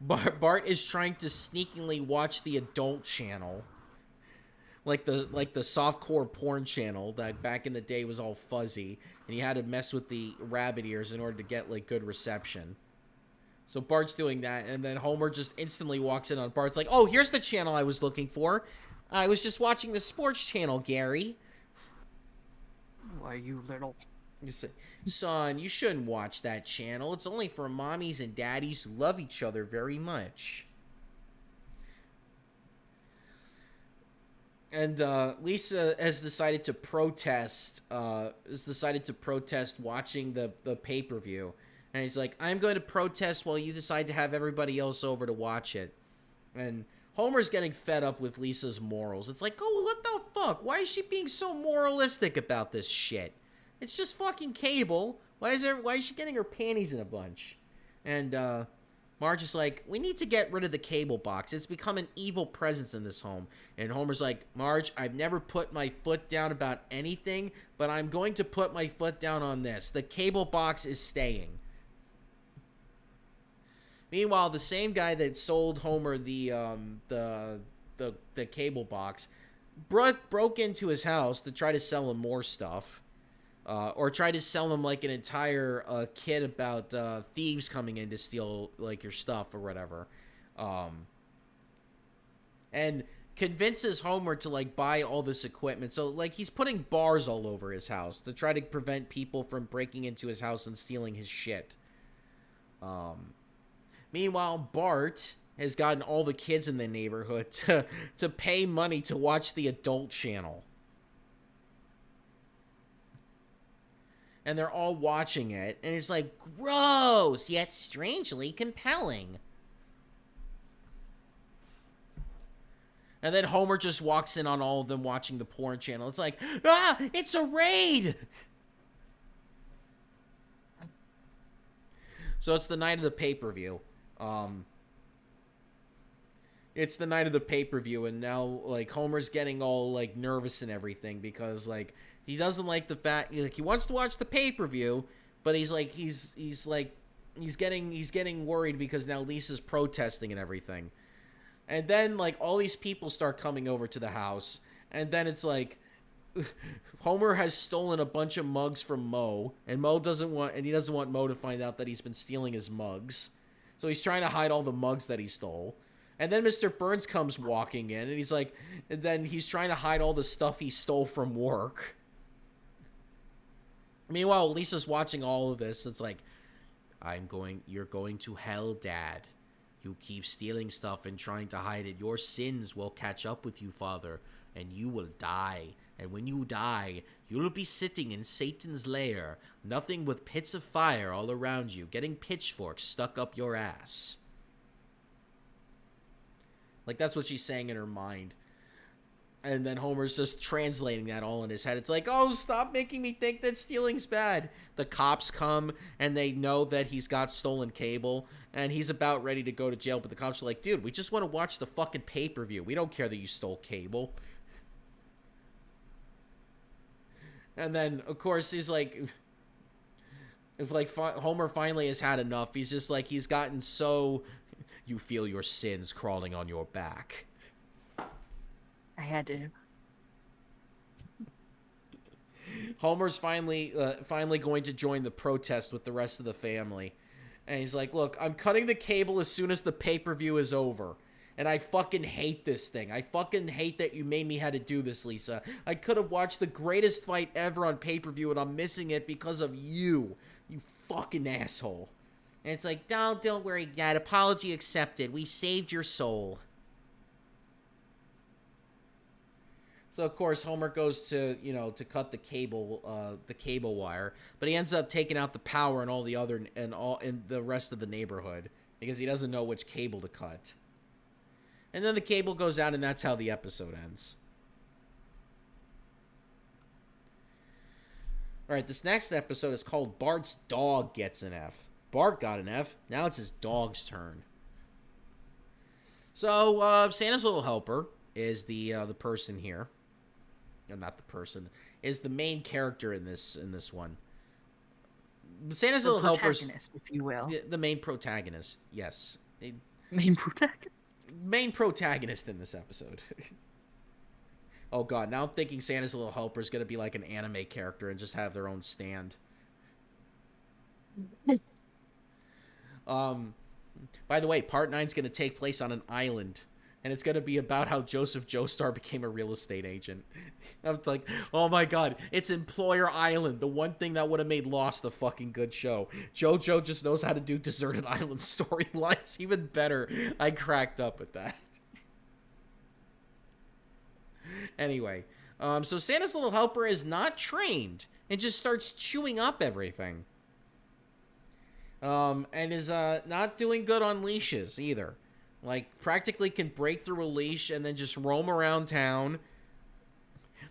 Bart is trying to sneakily watch the adult channel. Like the softcore porn channel that back in the day was all fuzzy, and you had to mess with the rabbit ears in order to get like good reception. So Bart's doing that, and then Homer just instantly walks in on Bart's like, "Oh, here's the channel I was looking for." I was just watching the sports channel, Gary. Why, you little... You say, son, you shouldn't watch that channel. It's only for mommies and daddies who love each other very much. And Lisa has decided to protest. Watching the pay-per-view, and he's like, "I'm going to protest while you decide to have everybody else over to watch it." And Homer's getting fed up with Lisa's morals. It's like, oh, what the fuck? Why is she being so moralistic about this shit? It's just fucking cable. Why is she getting her panties in a bunch? And Marge is like, we need to get rid of the cable box. It's become an evil presence in this home. And Homer's like, Marge, I've never put my foot down about anything, but I'm going to put my foot down on this. The cable box is staying. Meanwhile, the same guy that sold Homer the cable box broke into his house to try to sell him more stuff. Or try to sell him like an entire kit about thieves coming in to steal like your stuff or whatever, and convinces Homer to like buy all this equipment. So like he's putting bars all over his house to try to prevent people from breaking into his house and stealing his shit. Meanwhile, Bart has gotten all the kids in the neighborhood to pay money to watch the adult channel. And they're all watching it, and it's like, gross, yet strangely compelling. And then Homer just walks in on all of them watching the porn channel. It's like, it's a raid! So it's the night of the pay-per-view. It's the night of the pay-per-view, and now, like, Homer's getting all, like, nervous and everything, because, like, he doesn't like the fact, like, he wants to watch the pay-per-view, but he's getting worried because now Lisa's protesting and everything. And then, like, all these people start coming over to the house, and then it's like, Homer has stolen a bunch of mugs from Moe, and he doesn't want Moe to find out that he's been stealing his mugs. So he's trying to hide all the mugs that he stole. And then Mr. Burns comes walking in, and then he's trying to hide all the stuff he stole from work. Meanwhile, Lisa's watching all of this. It's like, you're going to hell, Dad. You keep stealing stuff and trying to hide it. Your sins will catch up with you, Father, and you will die. And when you die, you'll be sitting in Satan's lair, nothing with pits of fire all around you, getting pitchforks stuck up your ass. Like, that's what she's saying in her mind. And then Homer's just translating that all in his head. It's like, oh, stop making me think that stealing's bad. The cops come, and they know that he's got stolen cable, and he's about ready to go to jail. But the cops are like, dude, we just want to watch the fucking pay-per-view. We don't care that you stole cable. And then, of course, he's like... If, like, Homer finally has had enough, he's just like, he's gotten so... You feel your sins crawling on your back. I had to. Homer's finally going to join the protest with the rest of the family. And he's like, look, I'm cutting the cable as soon as the pay-per-view is over. And I fucking hate this thing. I fucking hate that you made me have to do this, Lisa. I could have watched the greatest fight ever on pay-per-view, and I'm missing it because of you. You fucking asshole. And it's like, don't worry, Dad. Apology accepted. We saved your soul. So of course Homer goes to cut the cable wire, but he ends up taking out the power and all in the rest of the neighborhood because he doesn't know which cable to cut. And then the cable goes out, and that's how the episode ends. All right, this next episode is called Bart's Dog Gets an F. Bart got an F. Now it's his dog's turn. So Santa's Little Helper is the person here. No, not the person. Is the main character in this one. Santa's Little Helper's protagonist, if you will. The main protagonist. Yes. Main protagonist. Main protagonist in this episode. Oh god, now I'm thinking Santa's Little Helper is going to be like an anime character and just have their own stand. By the way, part 9 is going to take place on an island. And it's going to be about how Joseph Joestar became a real estate agent. I was like, oh my god, it's Employer Island, the one thing that would have made Lost a fucking good show. JoJo just knows how to do Deserted Island storylines even better. I cracked up at that. Anyway, so Santa's Little Helper is not trained and just starts chewing up everything. And is not doing good on leashes either. Like, practically can break through a leash and then just roam around town.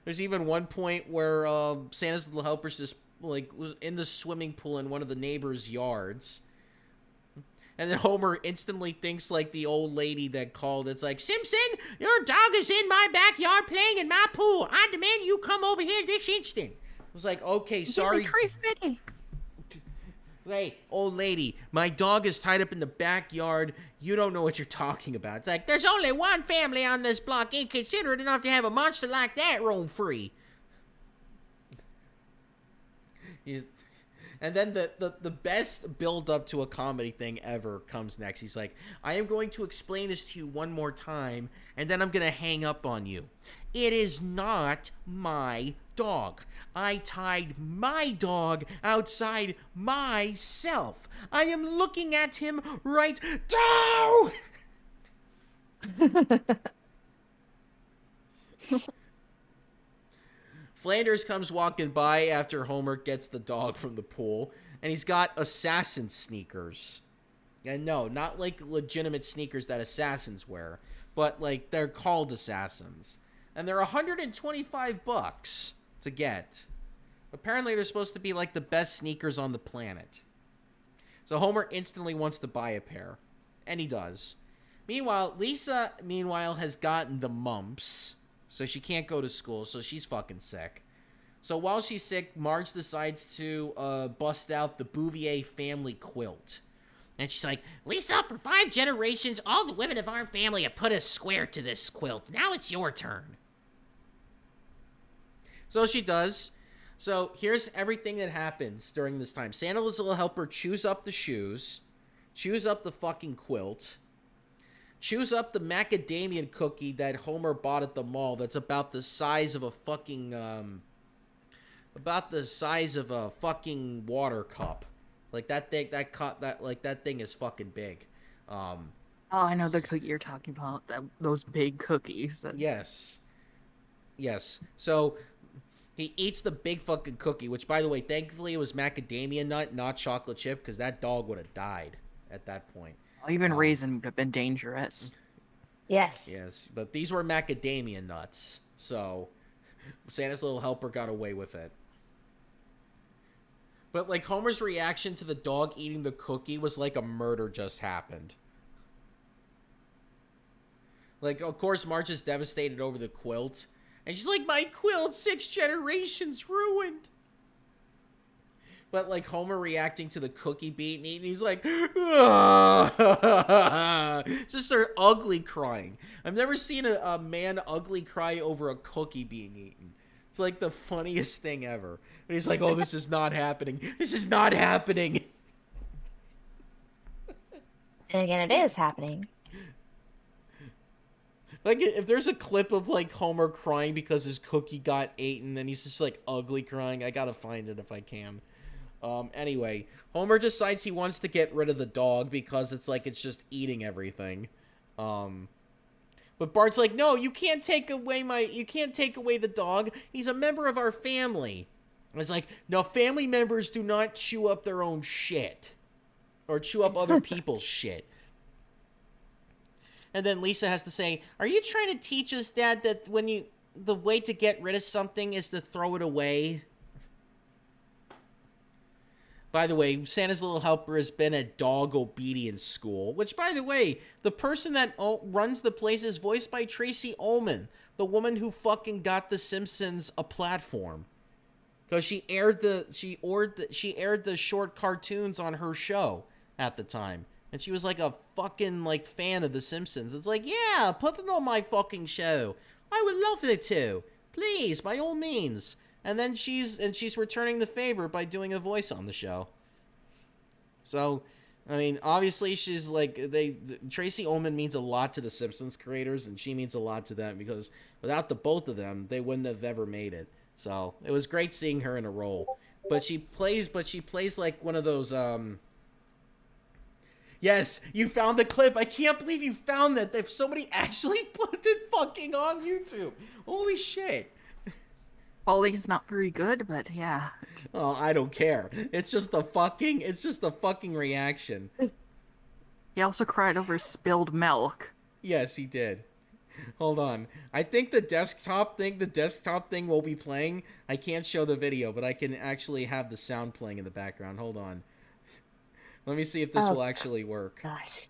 There's even one point where Santa's Little Helper's just, like, was in the swimming pool in one of the neighbors' yards. And then Homer instantly thinks like the old lady that called. It's like, Simpson, your dog is in my backyard playing in my pool. I demand you come over here this instant. I was like, okay, sorry. Hey, old lady, my dog is tied up in the backyard. You don't know what you're talking about. It's like, there's only one family on this block inconsiderate enough to have a monster like that roam free. And then the best build-up to a comedy thing ever comes next. He's like, I am going to explain this to you one more time, and then I'm going to hang up on you. It is not my dog. I tied my dog outside myself. I am looking at him right now. Flanders comes walking by after Homer gets the dog from the pool, and he's got assassin sneakers. And no, not like legitimate sneakers that assassins wear, but like they're called assassins. And they're $125 to get. Apparently they're supposed to be like the best sneakers on the planet. So Homer instantly wants to buy a pair. And he does. Meanwhile, Lisa, has gotten the mumps. So she can't go to school, so she's fucking sick. So while she's sick, Marge decides to bust out the Bouvier family quilt. And she's like, Lisa, for 5 generations, all the women of our family have put a square to this quilt. Now it's your turn. So she does. So here's everything that happens during this time. Santa's Little Helper chews up the shoes, chews up the fucking quilt, chews up the macadamia cookie that Homer bought at the mall that's about the size of a fucking, water cup. Like that thing, that thing is fucking big. Oh, I know the cookie you're talking about. Those big cookies. Yes. So he eats the big fucking cookie, which, by the way, thankfully it was macadamia nut, not chocolate chip, because that dog would have died at that point. Even raisin would have been dangerous. Yes, but these were macadamia nuts, so Santa's Little Helper got away with it. But, like, Homer's reaction to the dog eating the cookie was like a murder just happened. Like, of course, Marge is devastated over the quilt. And she's like, my quilt, 6 generations ruined. But, like, Homer reacting to the cookie being eaten, he's like, just start ugly crying. I've never seen a man ugly cry over a cookie being eaten. It's like the funniest thing ever. And he's like, oh, this is not happening. This is not happening. And again, it is happening. Like, if there's a clip of, like, Homer crying because his cookie got eaten, then he's just, like, ugly crying. I gotta find it if I can. Anyway, Homer decides he wants to get rid of the dog because it's like it's just eating everything. But Bart's like, no, you can't take away the dog. He's a member of our family. And it's like, no, family members do not chew up their own shit. Or chew up other people's shit. And then Lisa has to say, are you trying to teach us, Dad, that the way to get rid of something is to throw it away? By the way, Santa's Little Helper has been at dog obedience school, which, by the way, the person that runs the place is voiced by Tracy Ullman, the woman who fucking got The Simpsons a platform. Because she aired the short cartoons on her show at the time. And she was like a fucking like fan of The Simpsons. It's like, yeah, put it on my fucking show. I would love it to. Please, by all means. And then she's returning the favor by doing a voice on the show. So, I mean, obviously, she's like Tracy Ullman means a lot to the Simpsons creators, and she means a lot to them because without the both of them, they wouldn't have ever made it. So it was great seeing her in a role. But she plays like one of those. Yes, you found the clip. I can't believe you found that. If somebody actually put it fucking on YouTube, holy shit. Quality's not very good, but yeah. Oh, I don't care. It's just the fucking reaction. He also cried over spilled milk. Yes, he did. Hold on. I think the desktop thing will be playing. I can't show the video, but I can actually have the sound playing in the background. Hold on. Let me see if this will actually work. Gosh.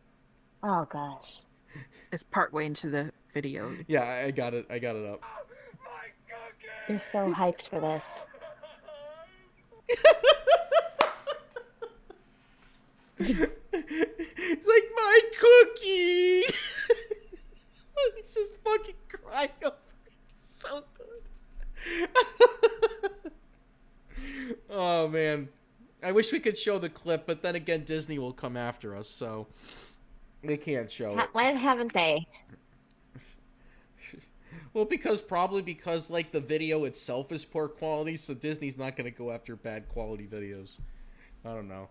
Oh gosh. It's partway into the video. Yeah, I got it up. You're so hyped for this. It's like my cookie. He's just fucking crying over it. So good. Oh man, I wish we could show the clip, but then again, Disney will come after us, so they can't show it. When haven't they? Well, probably because like the video itself is poor quality, so Disney's not going to go after bad quality videos. I don't know.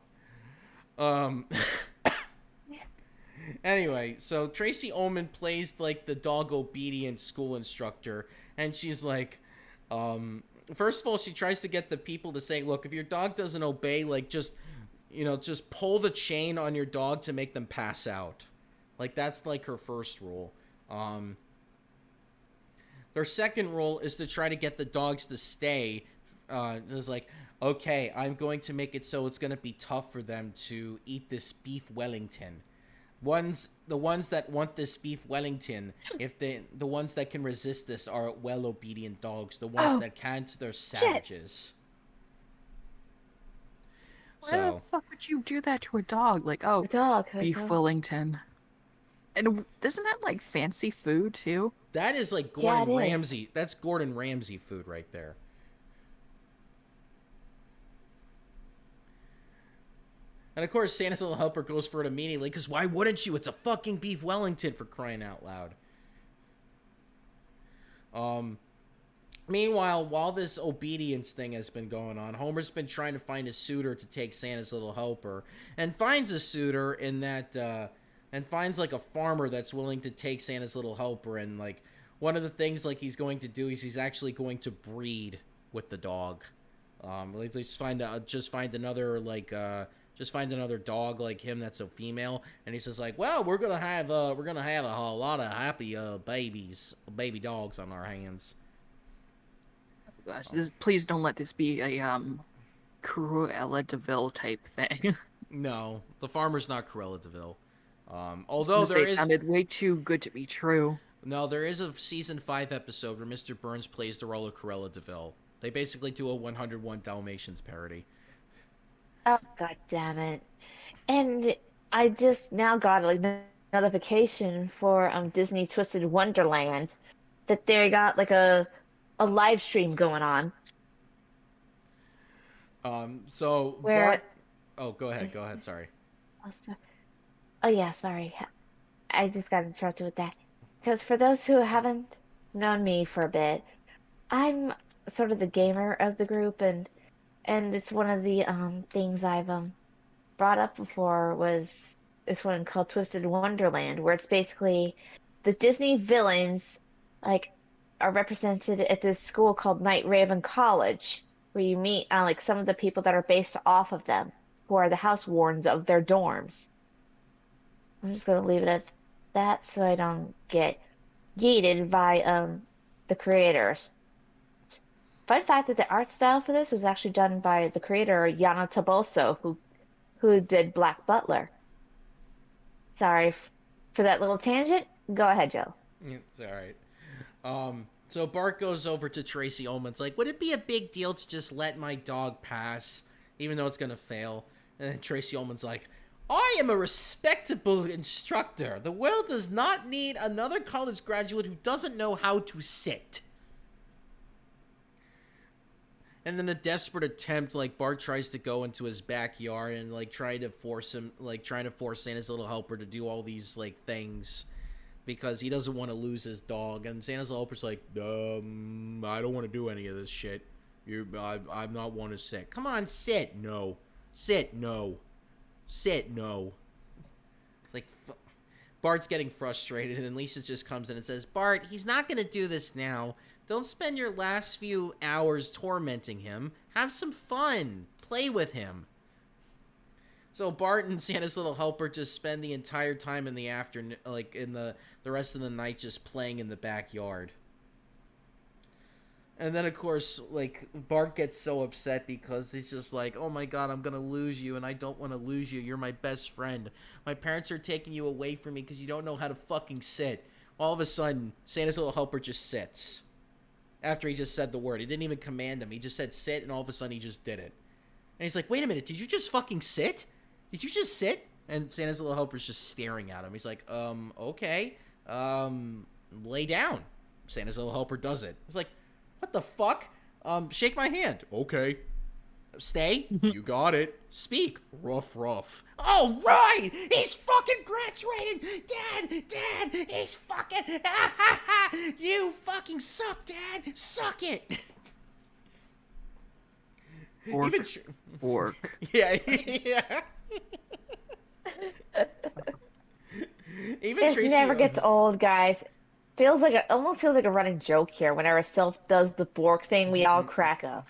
Anyway, so Tracy Ullman plays like the dog obedient school instructor, and she's like, first of all, she tries to get the people to say, look, if your dog doesn't obey, like just pull the chain on your dog to make them pass out. Like that's like her first rule. Their second rule is to try to get the dogs to stay. It's like, okay, I'm going to make it so it's going to be tough for them to eat this beef Wellington. The ones that want this beef Wellington, the ones that can resist this are well-obedient dogs. The ones that can't, they're savages. Why the fuck would you do that to a dog? Like, beef Wellington. And isn't that like fancy food too? That is like Gordon Ramsay. That's Gordon Ramsay food right there. And of course, Santa's little helper goes for it immediately, because why wouldn't you? It's a fucking beef Wellington, for crying out loud. Meanwhile, while this obedience thing has been going on, Homer's been trying to find a suitor to take Santa's little helper, and finds a suitor in that, and finds like a farmer that's willing to take Santa's little helper, and like one of the things like he's going to do is he's actually going to breed with the dog. Just find another dog like him that's a female, and he's just like, well, we're gonna have a lot of happy baby dogs on our hands. Gosh, please don't let this be a Cruella de Vil type thing. No, the farmer's not Cruella de Vil. Although it sounded way too good to be true. No, there is a season 5 episode where Mr. Burns plays the role of Cruella de Vil. They basically do a 101 Dalmatians parody. Oh god damn it! And I just now got a notification for Disney Twisted Wonderland that they got like a live stream going on. So where? Oh, go ahead. Sorry. Oh yeah, sorry. I just got interrupted with that. Because for those who haven't known me for a bit, I'm sort of the gamer of the group, and it's one of the things I've brought up before was this one called Twisted Wonderland, where it's basically the Disney villains like are represented at this school called Night Raven College, where you meet like some of the people that are based off of them, who are the house wardens of their dorms. I'm just gonna leave it at that so I don't get yeeted by the creators. Fun fact that the art style for this was actually done by the creator Yana Taboso, who did Black Butler. Sorry for that little tangent. Go ahead, Joe. It's all right. So Bart goes over to Tracy Ullman's like, would it be a big deal to just let my dog pass, even though it's gonna fail? And then Tracy Ullman's like, I am a respectable instructor. The world does not need another college graduate who doesn't know how to sit. And then a desperate attempt, like, Bart tries to go into his backyard and, like, trying to force Santa's little helper to do all these, like, things because he doesn't want to lose his dog. And Santa's little helper's like, I don't want to do any of this shit. I'm not one to sit. Come on, sit. No. Sit. No. Sit. No. It's like, Bart's getting frustrated, and then Lisa just comes in and says, Bart, he's not going to do this now. Don't spend your last few hours tormenting him. Have some fun. Play with him. So Bart and Santa's little helper just spend the entire time in the afternoon, like in the rest of the night, just playing in the backyard. And then, of course, like, Bart gets so upset because he's just like, oh my god, I'm gonna lose you, and I don't want to lose you. You're my best friend. My parents are taking you away from me because you don't know how to fucking sit. All of a sudden, Santa's little helper just sits. After he just said the word. He didn't even command him. He just said sit, and all of a sudden he just did it. And he's like, wait a minute, did you just fucking sit? Did you just sit? And Santa's little helper's just staring at him. He's like, okay. Lay down. Santa's little helper does it. He's like, what the fuck? Shake my hand. Okay. Stay. You got it. Speak. Ruff. Oh, right! He's fucking graduating! Dad! He's fucking... You fucking suck, Dad! Suck it! Bork. Yeah. This never gets old, guys. Almost feels like a running joke here. Whenever Sylph does the Bork thing, we all crack up.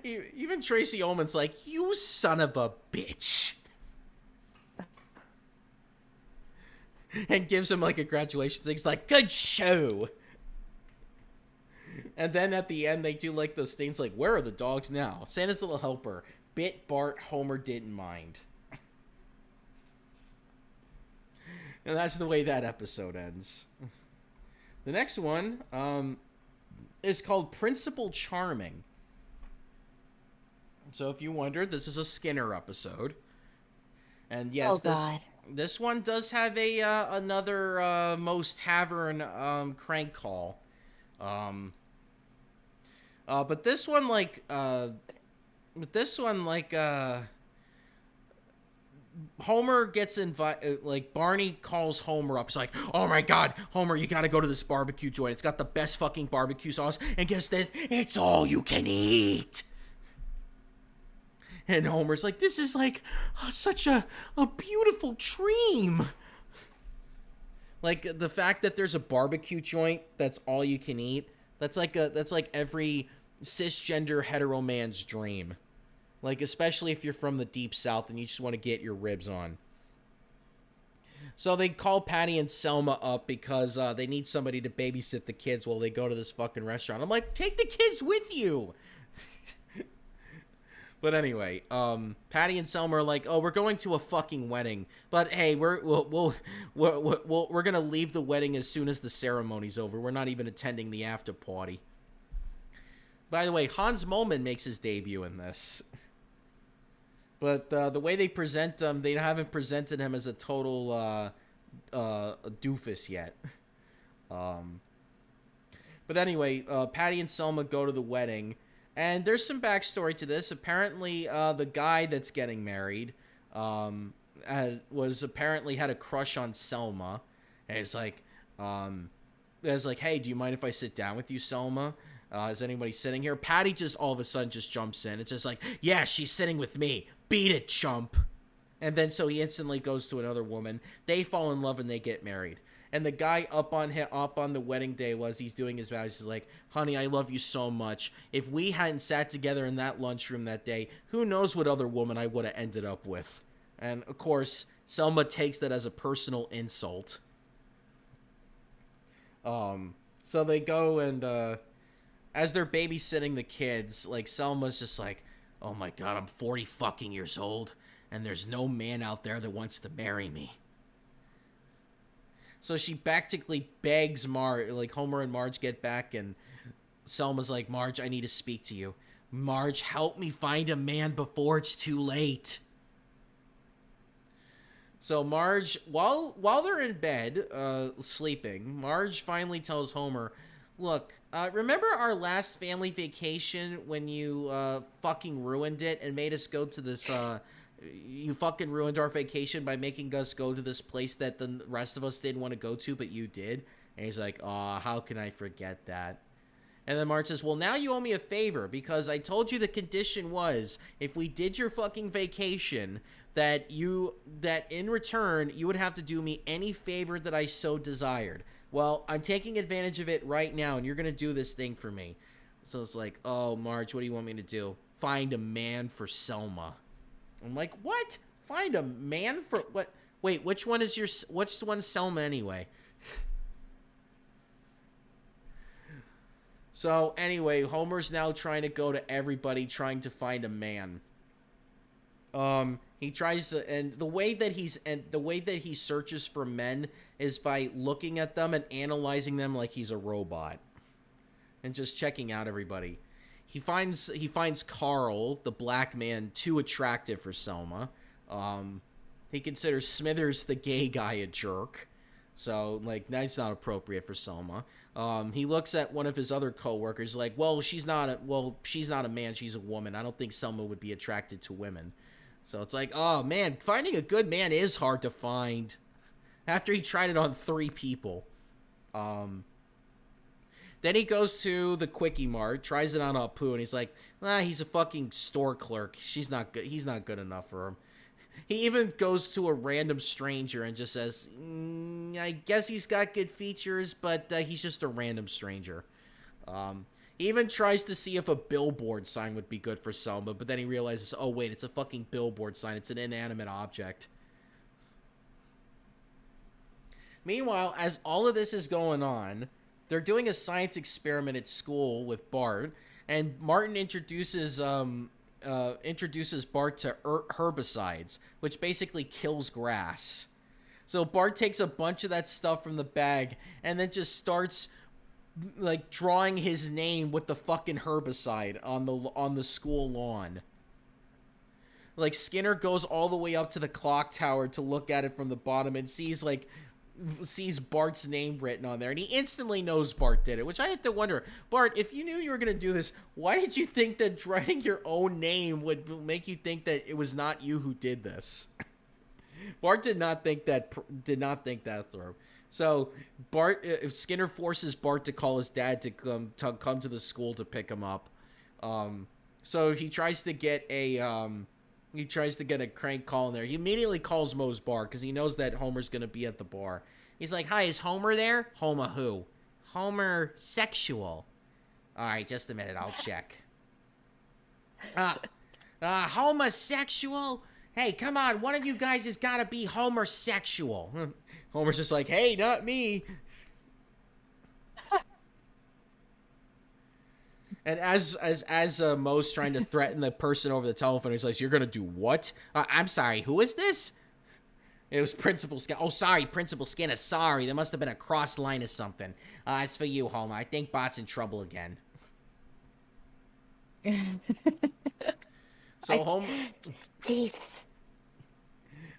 Even Tracy Ullman's like, you son of a bitch. And gives him like a graduation thing. He's like, good show. And then at the end, they do like those things like, where are the dogs now? Santa's little helper bit Bart. Homer didn't mind. And that's the way that episode ends. The next one is called Principal Charming. So if you wondered, this is a Skinner episode. And yes, this one does have a another Most Tavern crank call. But this one Homer gets invited, like, Barney calls Homer up. He's like, oh my god, Homer, you gotta go to this barbecue joint. It's got the best fucking barbecue sauce. And guess this, it's all you can eat. And Homer's like, this is like such a beautiful dream. Like, the fact that there's a barbecue joint that's all you can eat, that's like every cisgender hetero man's dream. Like, especially if you're from the deep south and you just want to get your ribs on. So they call Patty and Selma up because they need somebody to babysit the kids while they go to this fucking restaurant. I'm like, take the kids with you. But anyway, Patty and Selma are like, oh, we're going to a fucking wedding. But hey, we're gonna leave the wedding as soon as the ceremony's over. We're not even attending the after party. By the way, Hans Moleman makes his debut in this. But the way they present him, they haven't presented him as a total doofus yet. But anyway, Patty and Selma go to the wedding. And there's some backstory to this. Apparently, the guy that's getting married had a crush on Selma. And it's like, hey, do you mind if I sit down with you, Selma? Is anybody sitting here? Patty just all of a sudden just jumps in. It's just like, yeah, she's sitting with me. Beat it, chump. And then so he instantly goes to another woman. They fall in love and they get married. And the guy up on the wedding day was he's doing his vows. He's like, honey, I love you so much. If we hadn't sat together in that lunchroom that day, who knows what other woman I would have ended up with. And, of course, Selma takes that as a personal insult. So they go and, as they're babysitting the kids, like, Selma's just like, oh my god, I'm 40 fucking years old, and there's no man out there that wants to marry me. So she practically begs like, Homer and Marge get back, and Selma's like, Marge, I need to speak to you. Marge, help me find a man before it's too late. So Marge, while they're in bed, sleeping, Marge finally tells Homer, Look, remember our last family vacation when you fucking ruined it and made us go to this you fucking ruined our vacation by making us go to this place that the rest of us didn't want to go to, but you did? And he's like, "Aw, how can I forget that?" And then Marge says, "Well, now you owe me a favor because I told you the condition was if we did your fucking vacation that in return you would have to do me any favor that I so desired. Well, I'm taking advantage of it right now, and you're going to do this thing for me." So it's like, "Oh, Marge, what do you want me to do? Find a man for Selma." I'm like, "What? Find a man for what? Wait, which one's Selma anyway?" So anyway, Homer's now trying to go to everybody trying to find a man. He tries to, and the way that he searches for men is by looking at them and analyzing them like he's a robot, and just checking out everybody. He finds Carl, the black man, too attractive for Selma. He considers Smithers, the gay guy, a jerk. So, like, that's not appropriate for Selma. He looks at one of his other coworkers, like, well, she's not a man, she's a woman. I don't think Selma would be attracted to women. So it's like, oh man, finding a good man is hard to find. After he tried it on 3 people. Then he goes to the Quickie Mart, tries it on Apu, and he's like, he's a fucking store clerk. She's not good. He's not good enough for him. He even goes to a random stranger and just says, I guess he's got good features, but he's just a random stranger. He even tries to see if a billboard sign would be good for Selma, but then he realizes, oh wait, it's a fucking billboard sign. It's an inanimate object. Meanwhile, as all of this is going on, they're doing a science experiment at school with Bart, and Martin introduces Bart to herbicides, which basically kills grass. So Bart takes a bunch of that stuff from the bag and then just starts like drawing his name with the fucking herbicide on the school lawn. Like Skinner goes all the way up to the clock tower to look at it from the bottom and sees Bart's name written on there, and he instantly knows Bart did it, which I have to wonder, Bart, if you knew you were going to do this, why did you think that writing your own name would make you think that it was not you who did this? Bart did not think that through. So Skinner forces Bart to call his dad to come to the school to pick him up. So he tries to get a crank call in there. He immediately calls Moe's bar because he knows that Homer's going to be at the bar. He's like, "Hi, is Homer there?" "Homer who?" "Homer sexual." "All right, just a minute. I'll check." Homosexual? Hey, come on. One of you guys has got to be homosexual. Homer's just like, "Hey, not me." And as Moe's trying to threaten the person over the telephone, he's like, "You're going to do what?" "I'm sorry, who is this?" "It was Principal Skinner." "Oh, sorry, Principal Skinner. Sorry, there must have been a cross line or something." "It's for you, Homer. I think Bart's in trouble again."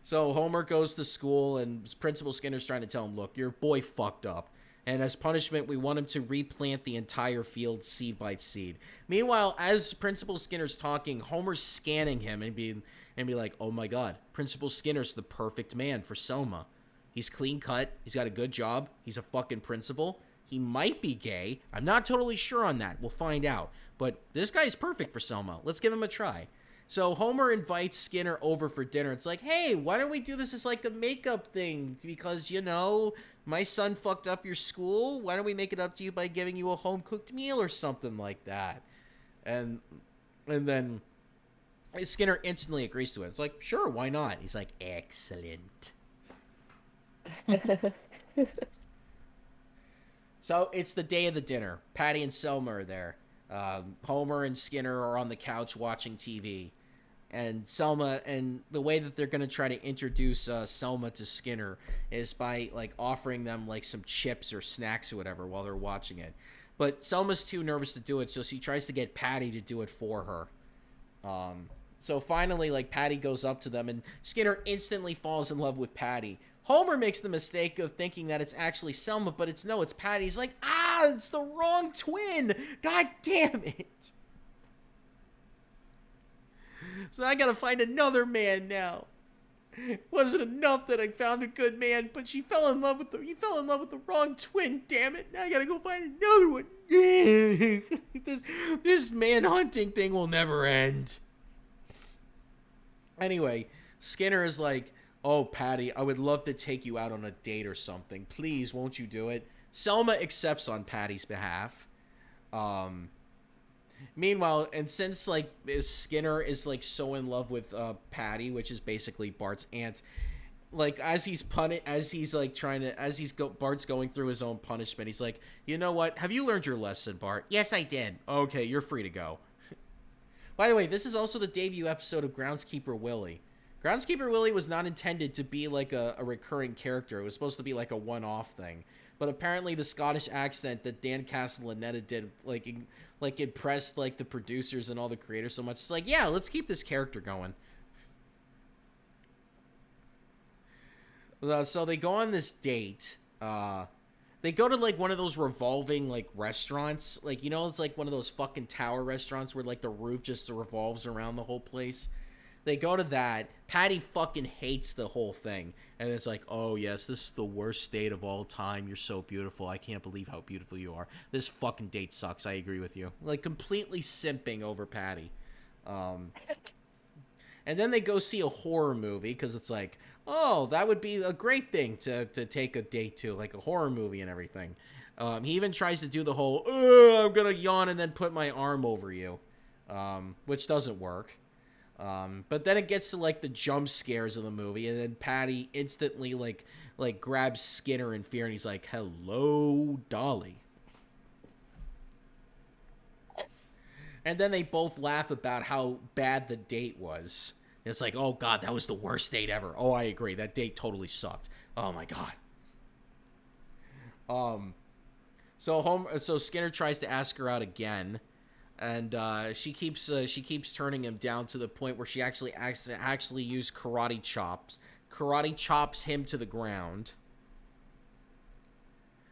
So Homer goes to school, and Principal Skinner's trying to tell him, "Look, your boy fucked up. And as punishment, we want him to replant the entire field seed by seed." Meanwhile, as Principal Skinner's talking, Homer's scanning him and be like, "Oh my god, Principal Skinner's the perfect man for Selma. He's clean cut, he's got a good job, he's a fucking principal. He might be gay. I'm not totally sure on that. We'll find out. But this guy's perfect for Selma. Let's give him a try." So Homer invites Skinner over for dinner. It's like, "Hey, why don't we do this as like a makeup thing? Because, my son fucked up your school. Why don't we make it up to you by giving you a home-cooked meal or something like that?" And then Skinner instantly agrees to it. It's like, "Sure, why not?" He's like, "Excellent." So it's the day of the dinner. Patty and Selma are there. Homer and Skinner are on the couch watching TV. And Selma, and the way that they're going to try to introduce Selma to Skinner is by like offering them like some chips or snacks or whatever while they're watching it. But Selma's too nervous to do it, so she tries to get Patty to do it for her. So finally, like, Patty goes up to them, and Skinner instantly falls in love with Patty. Homer makes the mistake of thinking that it's actually Selma, but it's Patty. He's like, it's the wrong twin. God damn it. So I gotta find another man now. Wasn't enough that I found a good man, but he fell in love with the wrong twin, damn it. Now I gotta go find another one. This man hunting thing will never end. Anyway, Skinner is like, oh, Patty, I would love to take you out on a date or something. Please, won't you do it? Selma accepts on Patty's behalf. Meanwhile, and since like Skinner is like so in love with Patty, which is basically Bart's aunt, like Bart's going through his own punishment, he's like, you know what? Have you learned your lesson, Bart? Yes, I did. Okay, you're free to go. By the way, this is also the debut episode of Groundskeeper Willie. Groundskeeper Willie was not intended to be like a recurring character. It was supposed to be like a one-off thing. But apparently the Scottish accent that Dan Castellaneta did like impressed like the producers and all the creators so much. It's like, yeah, let's keep this character going. So they go on this date. They go to like one of those revolving like restaurants. Like, you know, it's like one of those fucking tower restaurants where like the roof just revolves around the whole place. They go to that. Patty fucking hates the whole thing. And it's like, oh, yes, this is the worst date of all time. You're so beautiful. I can't believe how beautiful you are. This fucking date sucks. I agree with you. Like, completely simping over Patty. And then they go see a horror movie because it's like, oh, that would be a great thing to take a date to, like a horror movie and everything. He even tries to do the whole, I'm going to yawn and then put my arm over you, which doesn't work. But then it gets to like the jump scares of the movie, and then Patty instantly like grabs Skinner in fear, and he's like, "Hello, Dolly." And then they both laugh about how bad the date was. It's like, oh god, that was the worst date ever. Oh, I agree, that date totally sucked. Oh my god. So Skinner tries to ask her out again. And she keeps turning him down to the point where she actually used karate chops him to the ground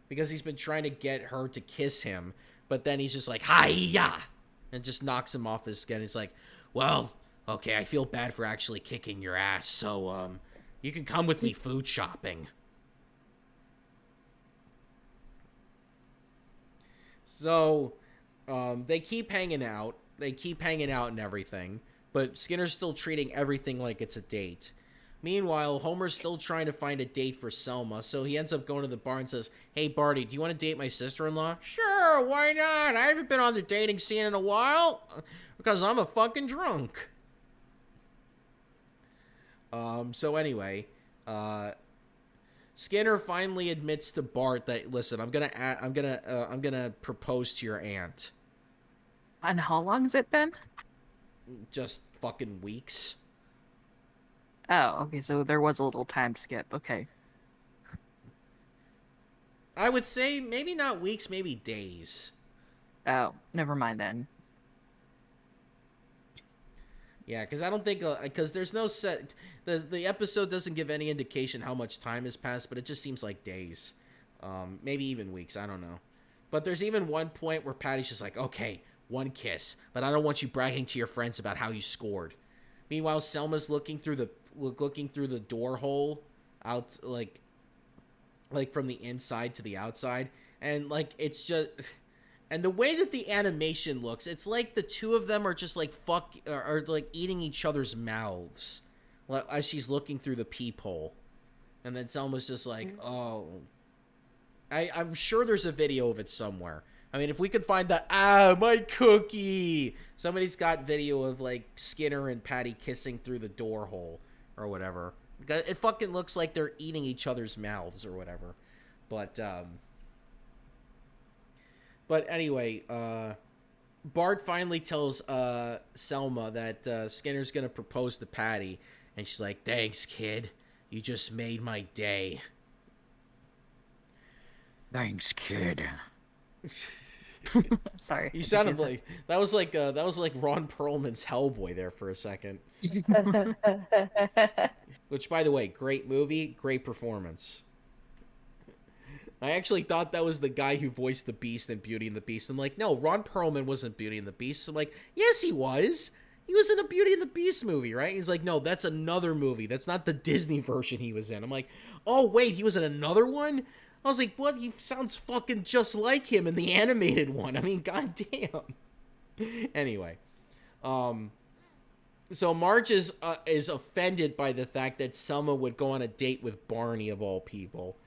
because he's been trying to get her to kiss him, but then he's just like hi-ya and just knocks him off his skin. He's like, well, okay, I feel bad for actually kicking your ass, so you can come with me food shopping. So they keep hanging out. And everything. But Skinner's still treating everything like it's a date. Meanwhile, Homer's still trying to find a date for Selma. So he ends up going to the bar and says, hey, Barty, do you want to date my sister-in-law? Sure, why not? I haven't been on the dating scene in a while. Because I'm a fucking drunk. So anyway, Skinner finally admits to Bart that, listen, I'm gonna propose to your aunt. And how long has it been? Just fucking weeks. Oh, okay, so there was a little time skip. Okay. I would say maybe not weeks, maybe days. Oh, never mind then. Yeah, because I don't think because there's no set. The episode doesn't give any indication how much time has passed, but it just seems like days, maybe even weeks. I don't know. But there's even one point where Patty's just like, okay, one kiss, but I don't want you bragging to your friends about how you scored. Meanwhile, Selma's looking through the door hole out, like from the inside to the outside, and like it's just, and the way that the animation looks, it's like the two of them are just like are like eating each other's mouths, as she's looking through the peephole, and then Selma's just like, oh, I'm sure there's a video of it somewhere. I mean, if we could find my cookie. Somebody's got video of like Skinner and Patty kissing through the door hole or whatever. It fucking looks like they're eating each other's mouths or whatever. But anyway, Bart finally tells Selma that Skinner's gonna propose to Patty, and she's like, "Thanks, kid. You just made my day." Thanks, kid. Sorry. You sounded like that was like Ron Perlman's Hellboy there for a second. Which, by the way, great movie, great performance. I actually thought that was the guy who voiced the Beast in Beauty and the Beast. I'm like, no, Ron Perlman wasn't Beauty and the Beast. I'm like, yes, he was. He was in a Beauty and the Beast movie, right? He's like, no, that's another movie. That's not the Disney version he was in. I'm like, oh, wait, he was in another one? I was like, what? He sounds fucking just like him in the animated one. I mean, goddamn. Anyway. So Marge is offended by the fact that Selma would go on a date with Barney, of all people.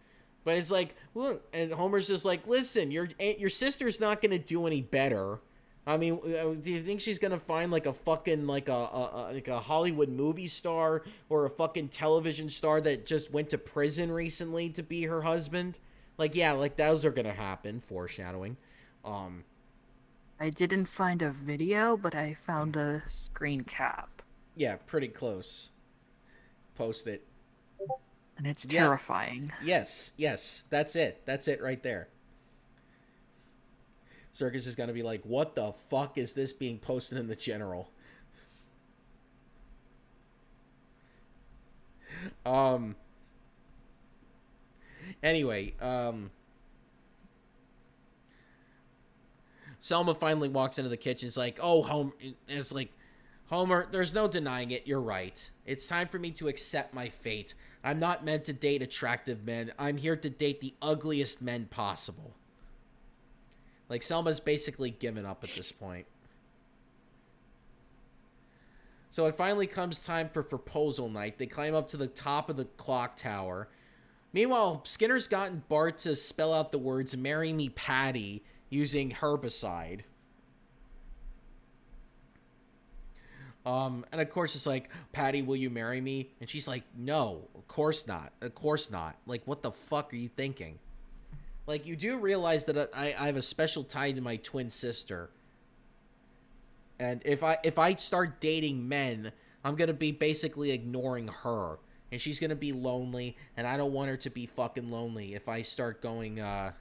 But it's like, look, and Homer's just like, listen, your sister's not going to do any better. I mean, do you think she's going to find like a fucking like a Hollywood movie star or a fucking television star that just went to prison recently to be her husband? Like, yeah, like those are going to happen, foreshadowing. I didn't find a video, but I found a screen cap. Yeah, pretty close. Post it. And it's terrifying. Yes, that's it. That's it right there. Circus is going to be like, what the fuck is this being posted in the general? Anyway, Selma finally walks into the kitchen. It's like, oh, Homer. It's like, Homer, there's no denying it. You're right. It's time for me to accept my fate. I'm not meant to date attractive men. I'm here to date the ugliest men possible. Like, Selma's basically given up at this point. So it finally comes time for proposal night. They climb up to the top of the clock tower. Meanwhile, Skinner's gotten Bart to spell out the words, "Marry me, Patty," using herbicide. And of course it's like, Patty, will you marry me? And she's like, no, of course not. Of course not. Like, what the fuck are you thinking? Like, you do realize that I have a special tie to my twin sister. And if I start dating men, I'm going to be basically ignoring her. And she's going to be lonely, and I don't want her to be fucking lonely if I start going out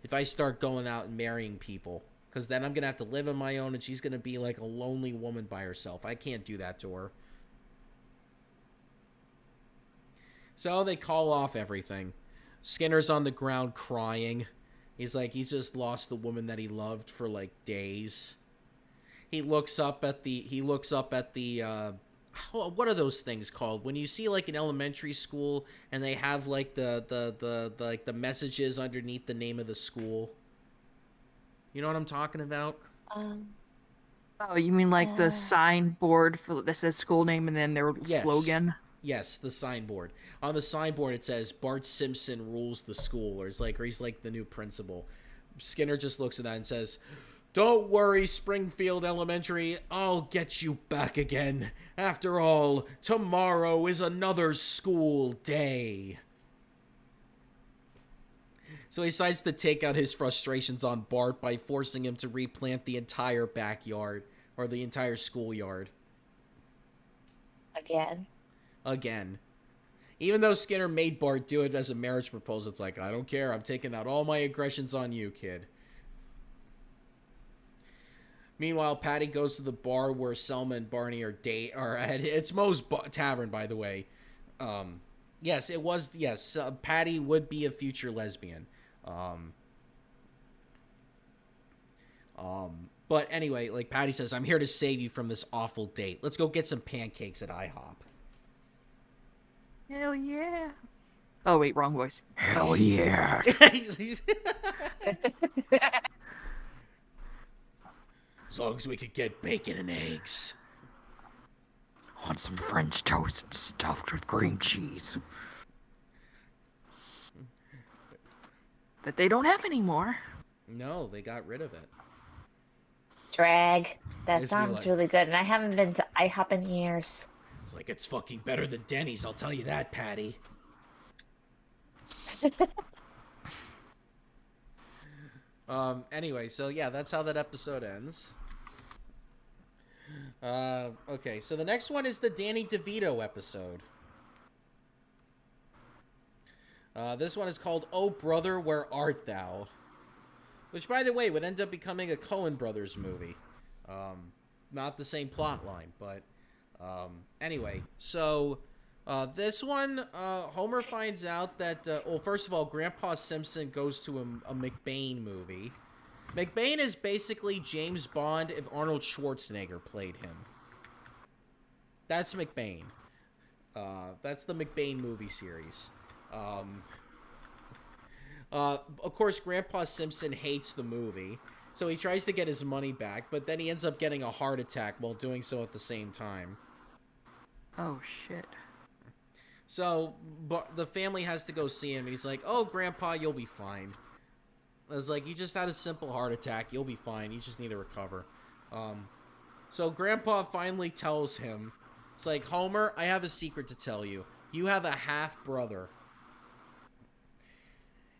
and marrying people. Because then I'm going to have to live on my own, and she's going to be like a lonely woman by herself. I can't do that to her. So they call off everything. Skinner's on the ground crying. He's like, he's just lost the woman that he loved for like days. He looks up at the what are those things called? When you see like an elementary school and they have like the messages underneath the name of the school. You know what I'm talking about? Oh, you mean like the signboard that says school name and then their slogan? Yes, the signboard. On the signboard it says Bart Simpson rules the school, or he's like the new principal. Skinner just looks at that and says, "Don't worry, Springfield Elementary, I'll get you back again. After all, tomorrow is another school day." So he decides to take out his frustrations on Bart by forcing him to replant the entire backyard, or the entire schoolyard. Again. Even though Skinner made Bart do it as a marriage proposal, it's like, I don't care, I'm taking out all my aggressions on you, kid. Meanwhile, Patty goes to the bar where Selma and Barney are at. It's Moe's Tavern, by the way. Yes, it was. Yes, Patty would be a future lesbian. But anyway, like Patty says, I'm here to save you from this awful date. Let's go get some pancakes at IHOP. Hell yeah. Oh, wait, wrong voice. Hell yeah. As long as we could get bacon and eggs. Want some French toast stuffed with cream cheese. That they don't have anymore. No, they got rid of it. Drag. That It's sounds really good. And I haven't been to IHOP in years. It's like, it's fucking better than Denny's, I'll tell you that, Patty. Anyway, so yeah, that's how that episode ends. Okay, so the next one is the Danny DeVito episode. This one is called Oh Brother, Where Art Thou? Which, by the way, would end up becoming a Coen Brothers movie. Not the same plot line, but anyway. So this one, Homer finds out that, well, first of all, Grandpa Simpson goes to a McBain movie. McBain is basically James Bond if Arnold Schwarzenegger played him. That's McBain. That's the McBain movie series. Of course, Grandpa Simpson hates the movie, so he tries to get his money back, but then he ends up getting a heart attack while doing so at the same time. Oh, shit. So, but the family has to go see him, and he's like, "Oh, Grandpa, you'll be fine." I was like, "You just had a simple heart attack. You'll be fine. You just need to recover." So Grandpa finally tells him, it's like, "Homer, I have a secret to tell you. You have a half-brother.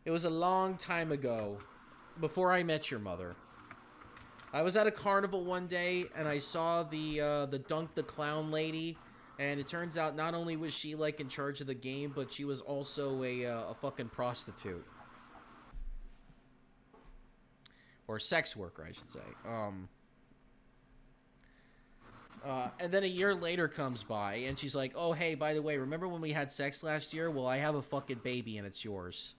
It was a long time ago, before I met your mother. I was at a carnival one day, and I saw the Dunk the Clown lady, and it turns out not only was she, like, in charge of the game, but she was also a fucking prostitute. Or sex worker, I should say. And then a year later comes by, and she's like, "Oh, hey, by the way, remember when we had sex last year? Well, I have a fucking baby, and it's yours."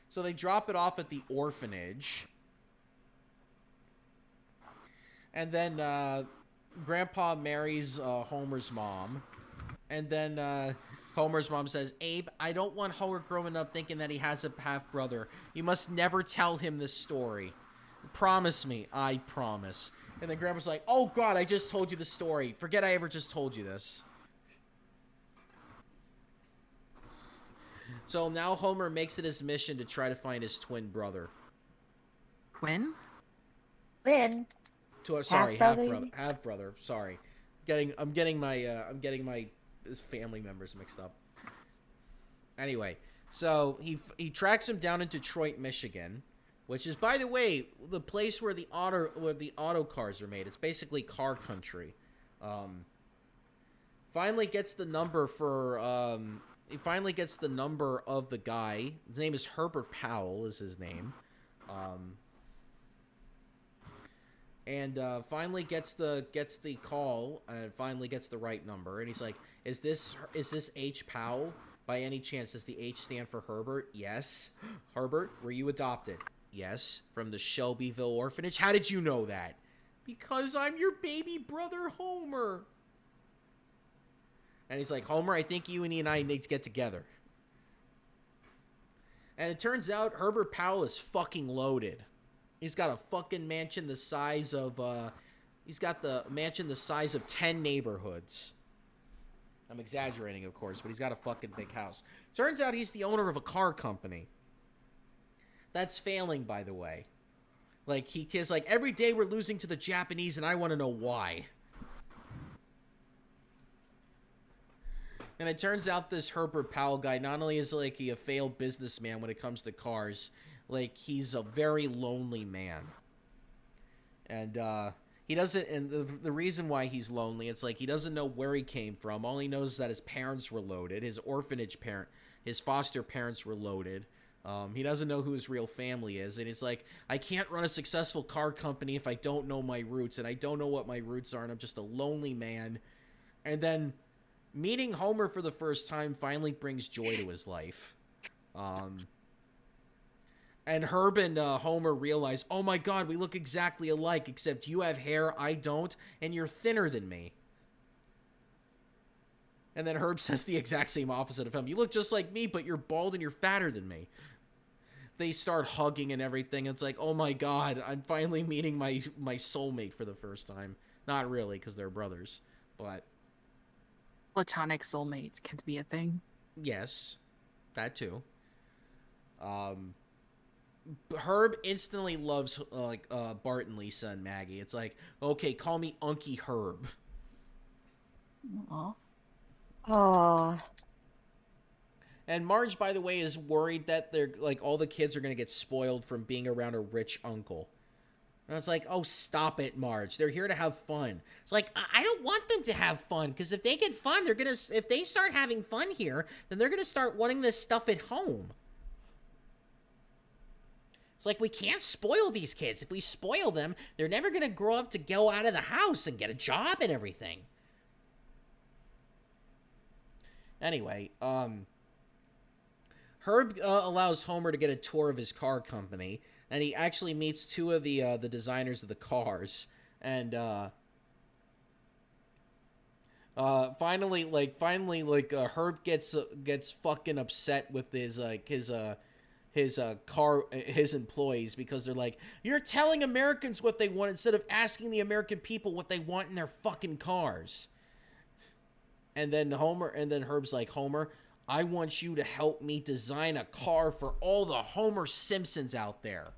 So they drop it off at the orphanage. And then Grandpa marries Homer's mom. And then Homer's mom says, "Abe, I don't want Homer growing up thinking that he has a half-brother. You must never tell him this story. Promise me." "I promise." And then Grandpa's like, "Oh, God, I just told you the story. Forget I ever just told you this." So now Homer makes it his mission to try to find his twin brother. Twin? Twin. Sorry, Half-brother? half brother. Sorry, I'm getting my family members mixed up. Anyway, so he tracks him down in Detroit, Michigan, which is, by the way, the place where the auto cars are made. It's basically car country. Finally gets the number for he finally gets the number of the guy. His name is Herbert Powell, is his name. And finally gets the call, and finally gets the right number. And he's like, is this H. Powell? By any chance, does the H stand for Herbert? Yes. Herbert, were you adopted? Yes. From the Shelbyville orphanage? How did you know that? Because I'm your baby brother, Homer. And he's like, "Homer, I think you and I need to get together." And it turns out Herbert Powell is fucking loaded. He's got a fucking mansion the size of, 10 neighborhoods. I'm exaggerating, of course, but he's got a fucking big house. Turns out he's the owner of a car company. That's failing, by the way. Like, he's like, "Every day we're losing to the Japanese, and I want to know why." And it turns out this Herbert Powell guy, not only is like he a failed businessman when it comes to cars, like he's a very lonely man. And he doesn't, and the reason why he's lonely, it's like he doesn't know where he came from. All he knows is that his parents were loaded, his foster parents were loaded. He doesn't know who his real family is, and he's like, "I can't run a successful car company if I don't know my roots, and I don't know what my roots are, and I'm just a lonely man." And then meeting Homer for the first time finally brings joy to his life. And Herb and Homer realize, "Oh my God, we look exactly alike, except you have hair, I don't, and you're thinner than me." And then Herb says the exact same opposite of him. "You look just like me, but you're bald and you're fatter than me." They start hugging and everything. It's like, oh my God, I'm finally meeting my soulmate for the first time. Not really, because they're brothers, but Platonic soulmates can be a thing. yes, that too. Herb instantly loves Bart and Lisa and Maggie. It's like, "Okay, call me Unky Herb." Aw. Oh. And Marge, by the way, is worried that they're like all the kids are gonna get spoiled from being around a rich uncle. And it's like, "Oh, stop it, Marge. They're here to have fun." It's like, I don't want them to have fun, because if they get fun, if they start having fun here, then they're gonna start wanting this stuff at home. It's like, we can't spoil these kids. If we spoil them, they're never going to grow up to go out of the house and get a job and everything. Anyway, Herb allows Homer to get a tour of his car company, and he actually meets two of the designers of the cars, and finally, Herb gets fucking upset with his employees, because they're like, you're telling Americans what they want instead of asking the American people what they want in their fucking cars. And then Herb's like, Homer, I want you to help me design a car for all the Homer Simpsons out there.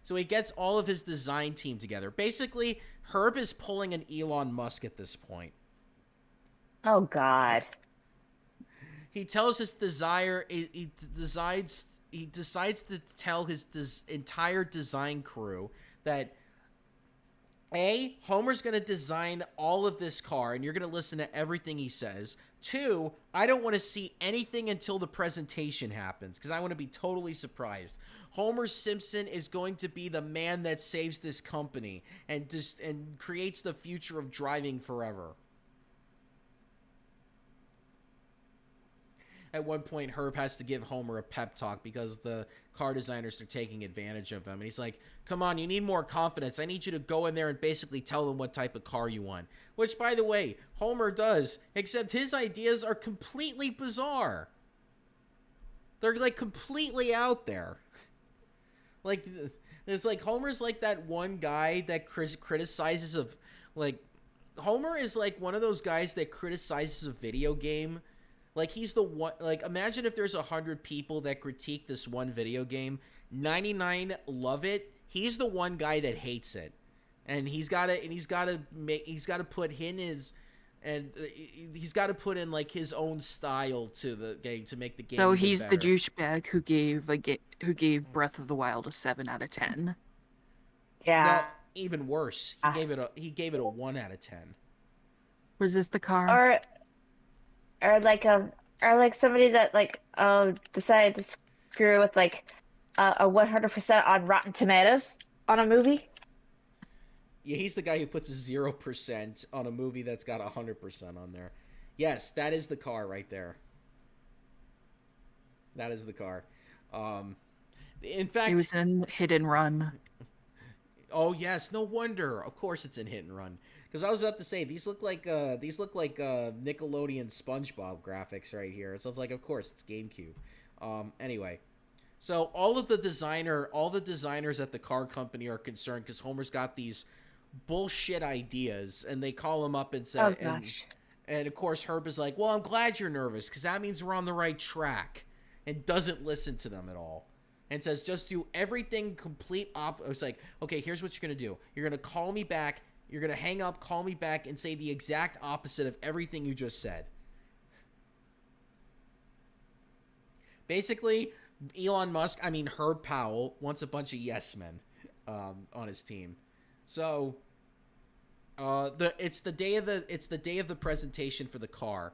So he gets all of his design team together. Basically, Herb is pulling an Elon Musk at this point. Oh, God. He tells his he decides to tell his entire design crew that, A, Homer's going to design all of this car, and you're going to listen to everything he says. 2, I don't want to see anything until the presentation happens, because I want to be totally surprised. Homer Simpson is going to be the man that saves this company and creates the future of driving forever. At one point, Herb has to give Homer a pep talk because the car designers are taking advantage of him. And he's like, come on, you need more confidence. I need you to go in there and basically tell them what type of car you want. Which, by the way, Homer does, except his ideas are completely bizarre. They're, like, completely out there. Like, it's like Homer's like that one guy that criticizes of, like, Homer is like one of those guys that criticizes a video game. Like, he's the one, like, imagine if there's 100 people that critique this one video game, 99 love it. He's the one guy that hates it. And he's got to put in his, and he's got to put in, like, his own style to the game to make the game. So he's better. the douchebag who gave Breath of the Wild a 7 out of 10. Yeah. No, even worse. He gave it a 1 out of 10. Was this the car? Or like somebody that decided to screw with a 100% on Rotten Tomatoes on a movie. Yeah, he's the guy who puts 0% on a movie that's got 100% on there. Yes, that is the car right there. That is the car. In fact, It was in Hit and Run. Oh yes, no wonder. Of course, it's in Hit and Run. Because I was about to say these look like Nickelodeon SpongeBob graphics right here. So it's like, of course, it's GameCube. Anyway, so all the designers at the car company are concerned because Homer's got these bullshit ideas, and they call him up and say, Oh gosh. and of course Herb is like, well, I'm glad you're nervous because that means we're on the right track, and doesn't listen to them at all. And says, just do everything complete It's like, okay, here's what you're going to do. You're going to call me back. You're going to hang up, call me back, and say the exact opposite of everything you just said. Basically, Herb Powell wants a bunch of yes men on his team. So, it's the day of the presentation for the car.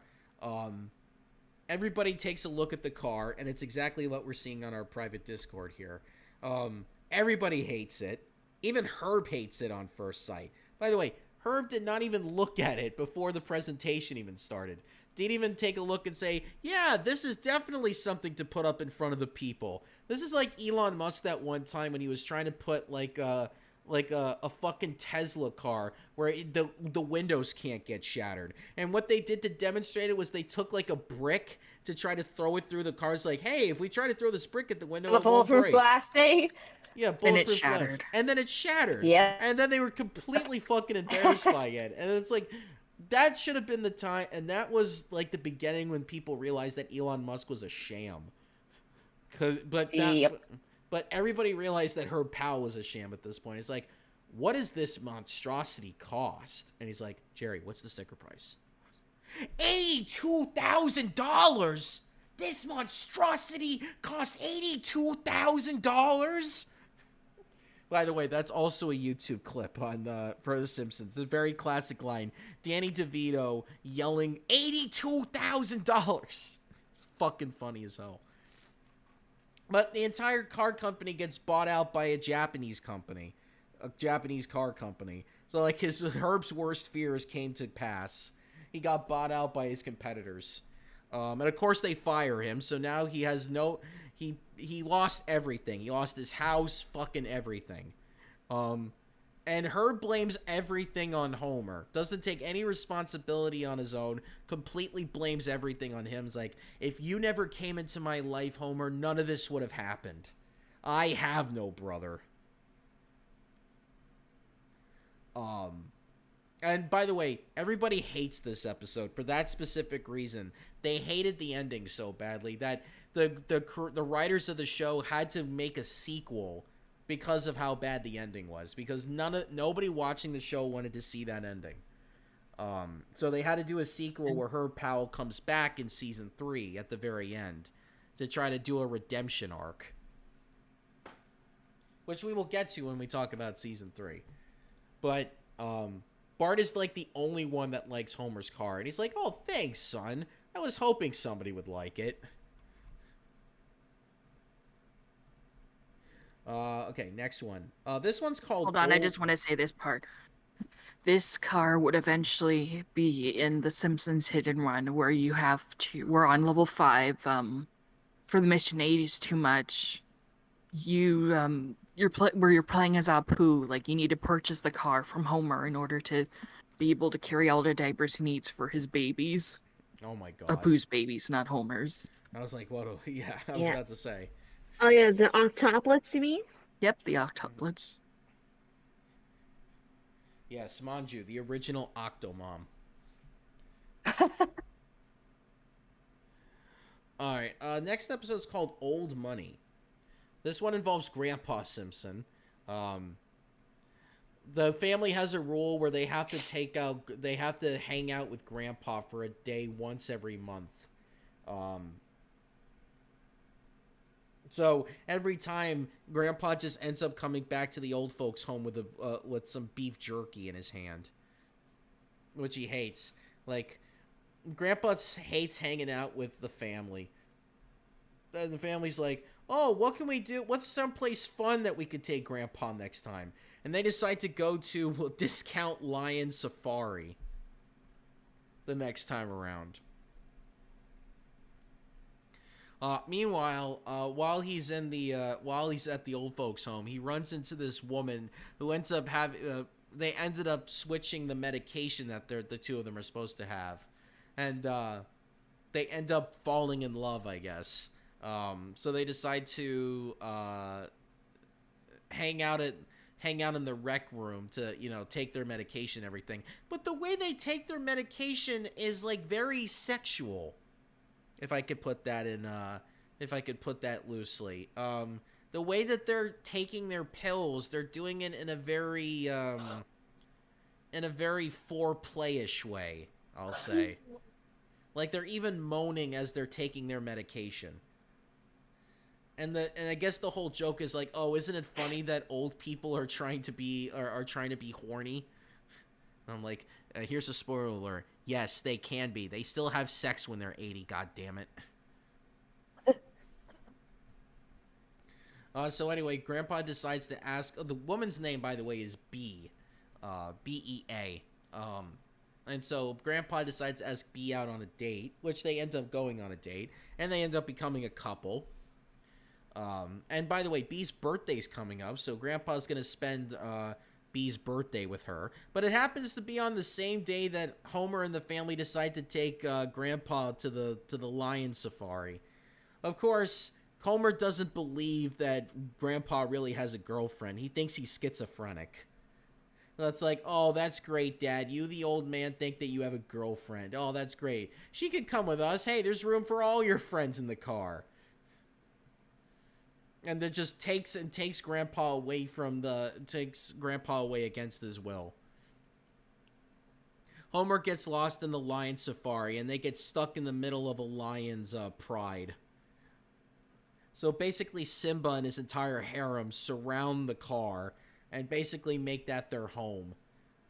Everybody takes a look at the car, and it's exactly what we're seeing on our private Discord here. Everybody hates it. Even Herb hates it on first sight. By the way, Herb did not even look at it before the presentation even started. Didn't even take a look and say, yeah, this is definitely something to put up in front of the people. This is like Elon Musk that one time when he was trying to put a fucking Tesla car where the windows can't get shattered. And what they did to demonstrate it was they took like a brick to try to throw it through the car. It's like, hey, if we try to throw this brick at the window, The it won't bulletproof break. glass thing. Yeah, And bulletproof it glass. shattered. And then it shattered. Yeah. And then they were completely fucking embarrassed by it. And it's like, that should have been the time. And that was like the beginning when people realized that Elon Musk was a sham. But everybody realized that Herb Powell was a sham at this point. It's like, what does this monstrosity cost? And he's like, Jerry, what's the sticker price? $82,000? This monstrosity cost $82,000? By the way, that's also a YouTube clip for The Simpsons. A very classic line. Danny DeVito yelling $82,000. It's fucking funny as hell. But the entire car company gets bought out by a Japanese company, a Japanese car company. So like Herb's worst fears came to pass. He got bought out by his competitors, and of course they fire him. So now he has no, he lost everything. He lost his house, fucking everything. And Herb blames everything on Homer. Doesn't take any responsibility on his own. Completely blames everything on him. It's like, if you never came into my life, Homer, none of this would have happened. I have no brother. And by the way, everybody hates this episode for that specific reason. They hated the ending so badly that the writers of the show had to make a sequel because of how bad the ending was, because nobody watching the show wanted to see that ending. So they had to do a sequel where Herb Powell comes back in season 3 at the very end to try to do a redemption arc, which we will get to when we talk about season 3. But Bart is like the only one that likes Homer's car, and he's like, "Oh, thanks, son. I was hoping somebody would like it." Okay, next one. This one's called... Hold on, I just want to say this part. This car would eventually be in the Simpsons Hit and Run, where you have to... We're on level 5. For the mission 8 is too much. Where you're playing as Apu, like, you need to purchase the car from Homer in order to be able to carry all the diapers he needs for his babies. Oh my god. Apu's babies, not Homer's. I was like, what? Yeah, I was about to say. Oh yeah, the octoplets, you mean? Yep, the octuplets. Yes, Manju, the original Octomom. Alright, next episode's called Old Money. This one involves Grandpa Simpson. The family has a rule where they have to hang out with Grandpa for a day once every month. So every time, Grandpa just ends up coming back to the old folks' home with some beef jerky in his hand, which he hates. Like, Grandpa hates hanging out with the family. And the family's like, "Oh, what can we do? What's someplace fun that we could take Grandpa next time?" And they decide to go to Discount Lion Safari the next time around. Meanwhile, while he's at the old folks' home, he runs into this woman who ends up they ended up switching the medication that the two of them are supposed to have, and they end up falling in love, I guess. So they decide to hang out in the rec room to, take their medication and everything. But the way they take their medication is like very sexual. If I could put that loosely. The way that they're taking their pills, they're doing it in a very foreplay-ish way, I'll say. Like, they're even moaning as they're taking their medication. And I guess the whole joke is like, oh, isn't it funny that old people are trying to be horny? And I'm like, here's a spoiler alert. Yes, they can be. They still have sex when they're 80, god damn it. So anyway, Grandpa decides to ask... the woman's name, by the way, is B. B-E-A. And so Grandpa decides to ask B out on a date, which they end up going on a date, and they end up becoming a couple. And by the way, B's birthday's coming up, so Grandpa's going to spend B's birthday with her. But it happens to be on the same day that Homer and the family decide to take Grandpa to the lion safari. Of course, Homer doesn't believe that Grandpa really has a girlfriend. He thinks he's schizophrenic. That's like, oh, that's great, Dad. You, the old man, think that you have a girlfriend. Oh, that's great. She could come with us. Hey, there's room for all your friends in the car. And then just takes Grandpa away against his will. Homer gets lost in the lion safari, and they get stuck in the middle of a lion's pride. So basically, Simba and his entire harem surround the car and basically make that their home.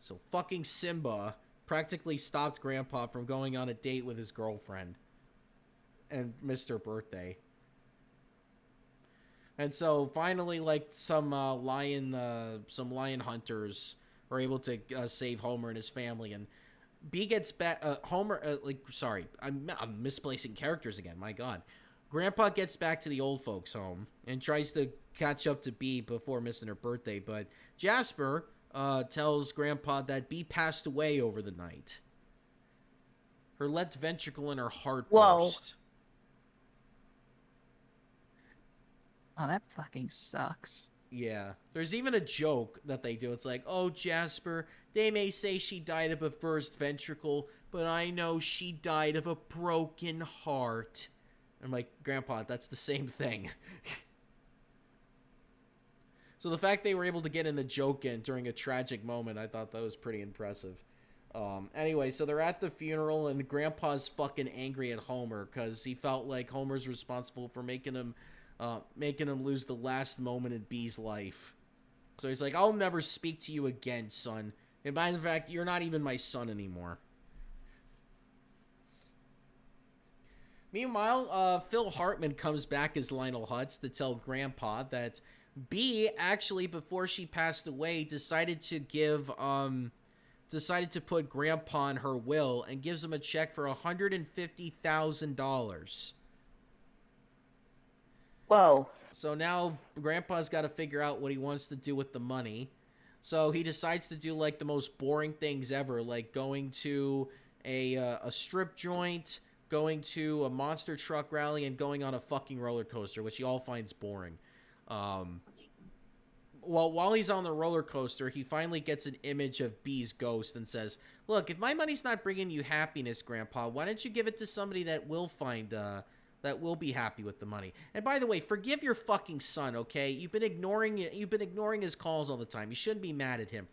So fucking Simba practically stopped Grandpa from going on a date with his girlfriend and Mr. Birthday. And so finally, like some lion hunters are able to save Homer and his family, and B gets back. Homer, sorry, I'm misplacing characters again. My God, Grandpa gets back to the old folks' home and tries to catch up to B before missing her birthday, but Jasper tells Grandpa that B passed away over the night. Her left ventricle in her heart Whoa. burst. Oh, that fucking sucks. Yeah. There's even a joke that they do. It's like, oh, Jasper, they may say she died of a burst ventricle, but I know she died of a broken heart. I'm like, Grandpa, that's the same thing. So the fact they were able to get in a joke in during a tragic moment, I thought that was pretty impressive. Anyway, so they're at the funeral, and Grandpa's fucking angry at Homer because he felt like Homer's responsible for making him lose the last moment in B's life. So he's like, I'll never speak to you again, son. And by the fact, you're not even my son anymore. Meanwhile, Phil Hartman comes back as Lionel Hutz to tell Grandpa that B actually, before she passed away, decided to put Grandpa in her will and gives him a check for $150,000. Whoa. So now Grandpa's got to figure out what he wants to do with the money. So he decides to do like the most boring things ever, like going to a strip joint, going to a monster truck rally, and going on a fucking roller coaster, which he all finds boring. Well, while he's on the roller coaster, he finally gets an image of B's ghost and says, look, if my money's not bringing you happiness, Grandpa, why don't you give it to somebody that will be happy with the money? And by the way, forgive your fucking son, okay? You've been ignoring his calls all the time. You shouldn't be mad at him.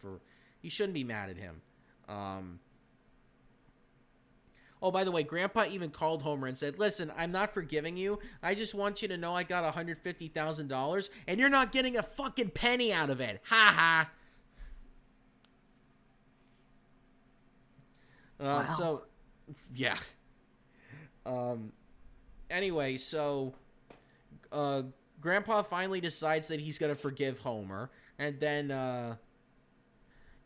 Oh, by the way, Grandpa even called Homer and said, listen, I'm not forgiving you. I just want you to know I got $150,000, and you're not getting a fucking penny out of it. Ha ha. Wow. So, yeah. Anyway, so Grandpa finally decides that he's going to forgive Homer, and then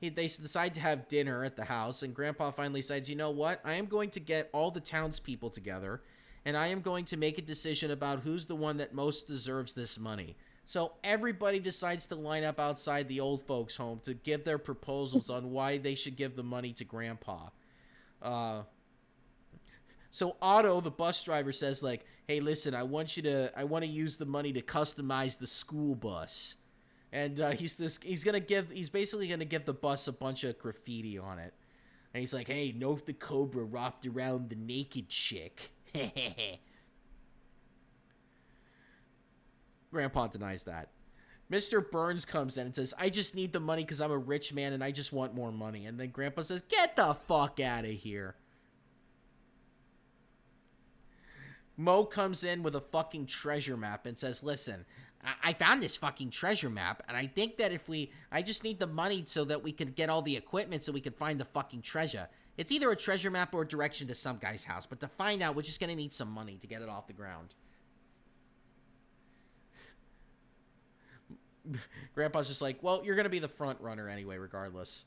they decide to have dinner at the house, and Grandpa finally decides, you know what? I am going to get all the townspeople together, and I am going to make a decision about who's the one that most deserves this money. So everybody decides to line up outside the old folks' home to give their proposals on why they should give the money to Grandpa. So Otto, the bus driver, says like, hey, listen, I want to use the money to customize the school bus. And he's basically gonna give the bus a bunch of graffiti on it, and he's like, "Hey, note the cobra wrapped around the naked chick." Grandpa denies that. Mr. Burns comes in and says, "I just need the money because I'm a rich man and I just want more money." And then Grandpa says, "Get the fuck out of here." Mo comes in with a fucking treasure map and says, listen, I found this fucking treasure map, and I think that I just need the money so that we can get all the equipment so we can find the fucking treasure. It's either a treasure map or a direction to some guy's house, but to find out, we're just gonna need some money to get it off the ground. Grandpa's just like, well, you're gonna be the front runner anyway, regardless.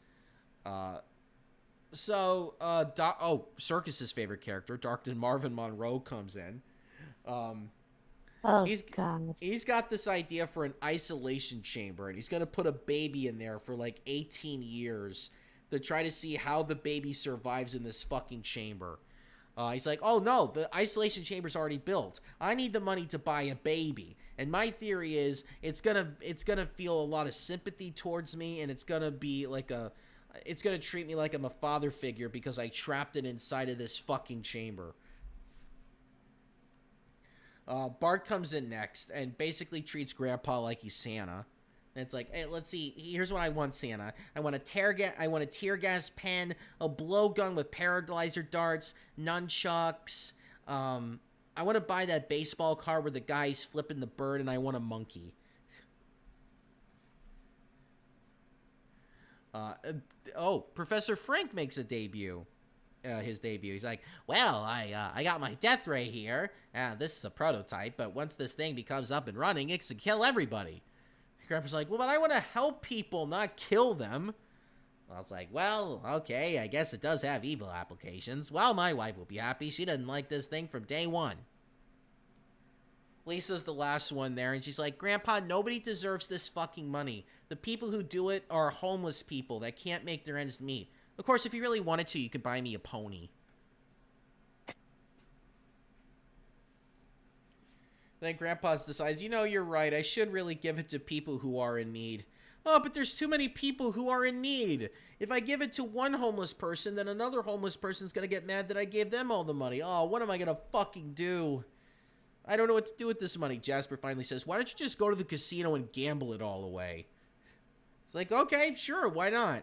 Circus's favorite character, Dr. Marvin Monroe, comes in. Oh, He's God. got this idea for an isolation chamber, and he's going to put a baby in there for like 18 years to try to see how the baby survives in this fucking chamber. He's like, oh no, the isolation chamber's already built. I need the money to buy a baby. And my theory is it's gonna feel a lot of sympathy towards me, and it's gonna treat me like I'm a father figure because I trapped it inside of this fucking chamber. Bart comes in next and basically treats Grandpa like he's Santa. And it's like, hey, let's see. Here's what I want, Santa. I want a tear gas pen, a blowgun with paralyzer darts, nunchucks. I want to buy that baseball card where the guy's flipping the bird, and I want a monkey. Professor Frank makes a debut. his debut. He's like, well, I got my death ray here. This is a prototype, but once this thing becomes up and running, it can kill everybody. Grandpa's like, well, but I want to help people, not kill them. I was like, well, okay, I guess it does have evil applications. Well, my wife will be happy. She didn't like this thing from day one. Lisa's the last one there, and she's like, Grandpa, nobody deserves this fucking money. The people who do it are homeless people that can't make their ends meet. Of course, if you really wanted to, you could buy me a pony. Then Grandpa decides, you know, you're right. I should really give it to people who are in need. Oh, but there's too many people who are in need. If I give it to one homeless person, then another homeless person's gonna get mad that I gave them all the money. Oh, what am I gonna fucking do? I don't know what to do with this money. Jasper finally says, why don't you just go to the casino and gamble it all away? It's like, okay, sure, why not?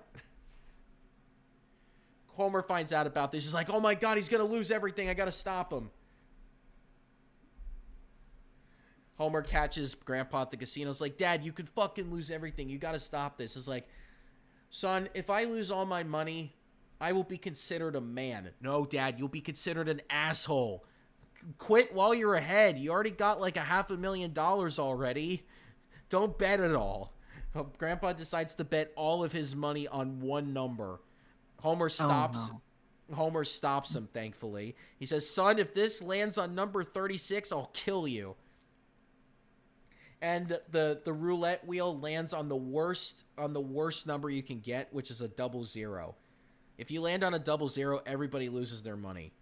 Homer finds out about this. He's like, oh my god, he's gonna lose everything. I gotta stop him. Homer catches Grandpa at the casino. It's like, Dad, you could fucking lose everything. You gotta stop this. It's like, son, if I lose all my money, I will be considered a man. No, Dad, you'll be considered an asshole. Quit while you're ahead. You already got like $500,000 already. Don't bet it all. Grandpa decides to bet all of his money on one number. Homer stops. Oh, no. Homer stops him, thankfully. He says, son, if this lands on number 36, I'll kill you. And the roulette wheel lands on the worst number you can get, which is a 00. If you land on a 00, everybody loses their money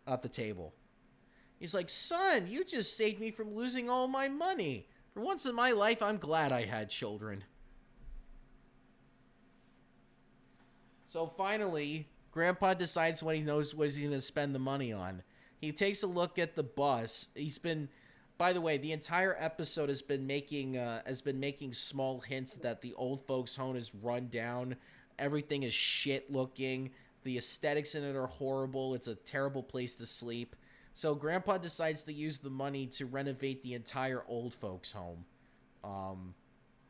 at the table. He's like, son, you just saved me from losing all my money. For once in my life, I'm glad I had children. So finally, Grandpa decides what he knows what he's going to spend the money on. He takes a look at the bus. By the way, the entire episode has been making small hints that the old folks' home is run down. Everything is shit looking. The aesthetics in it are horrible. It's a terrible place to sleep. So Grandpa decides to use the money to renovate the entire old folks' home,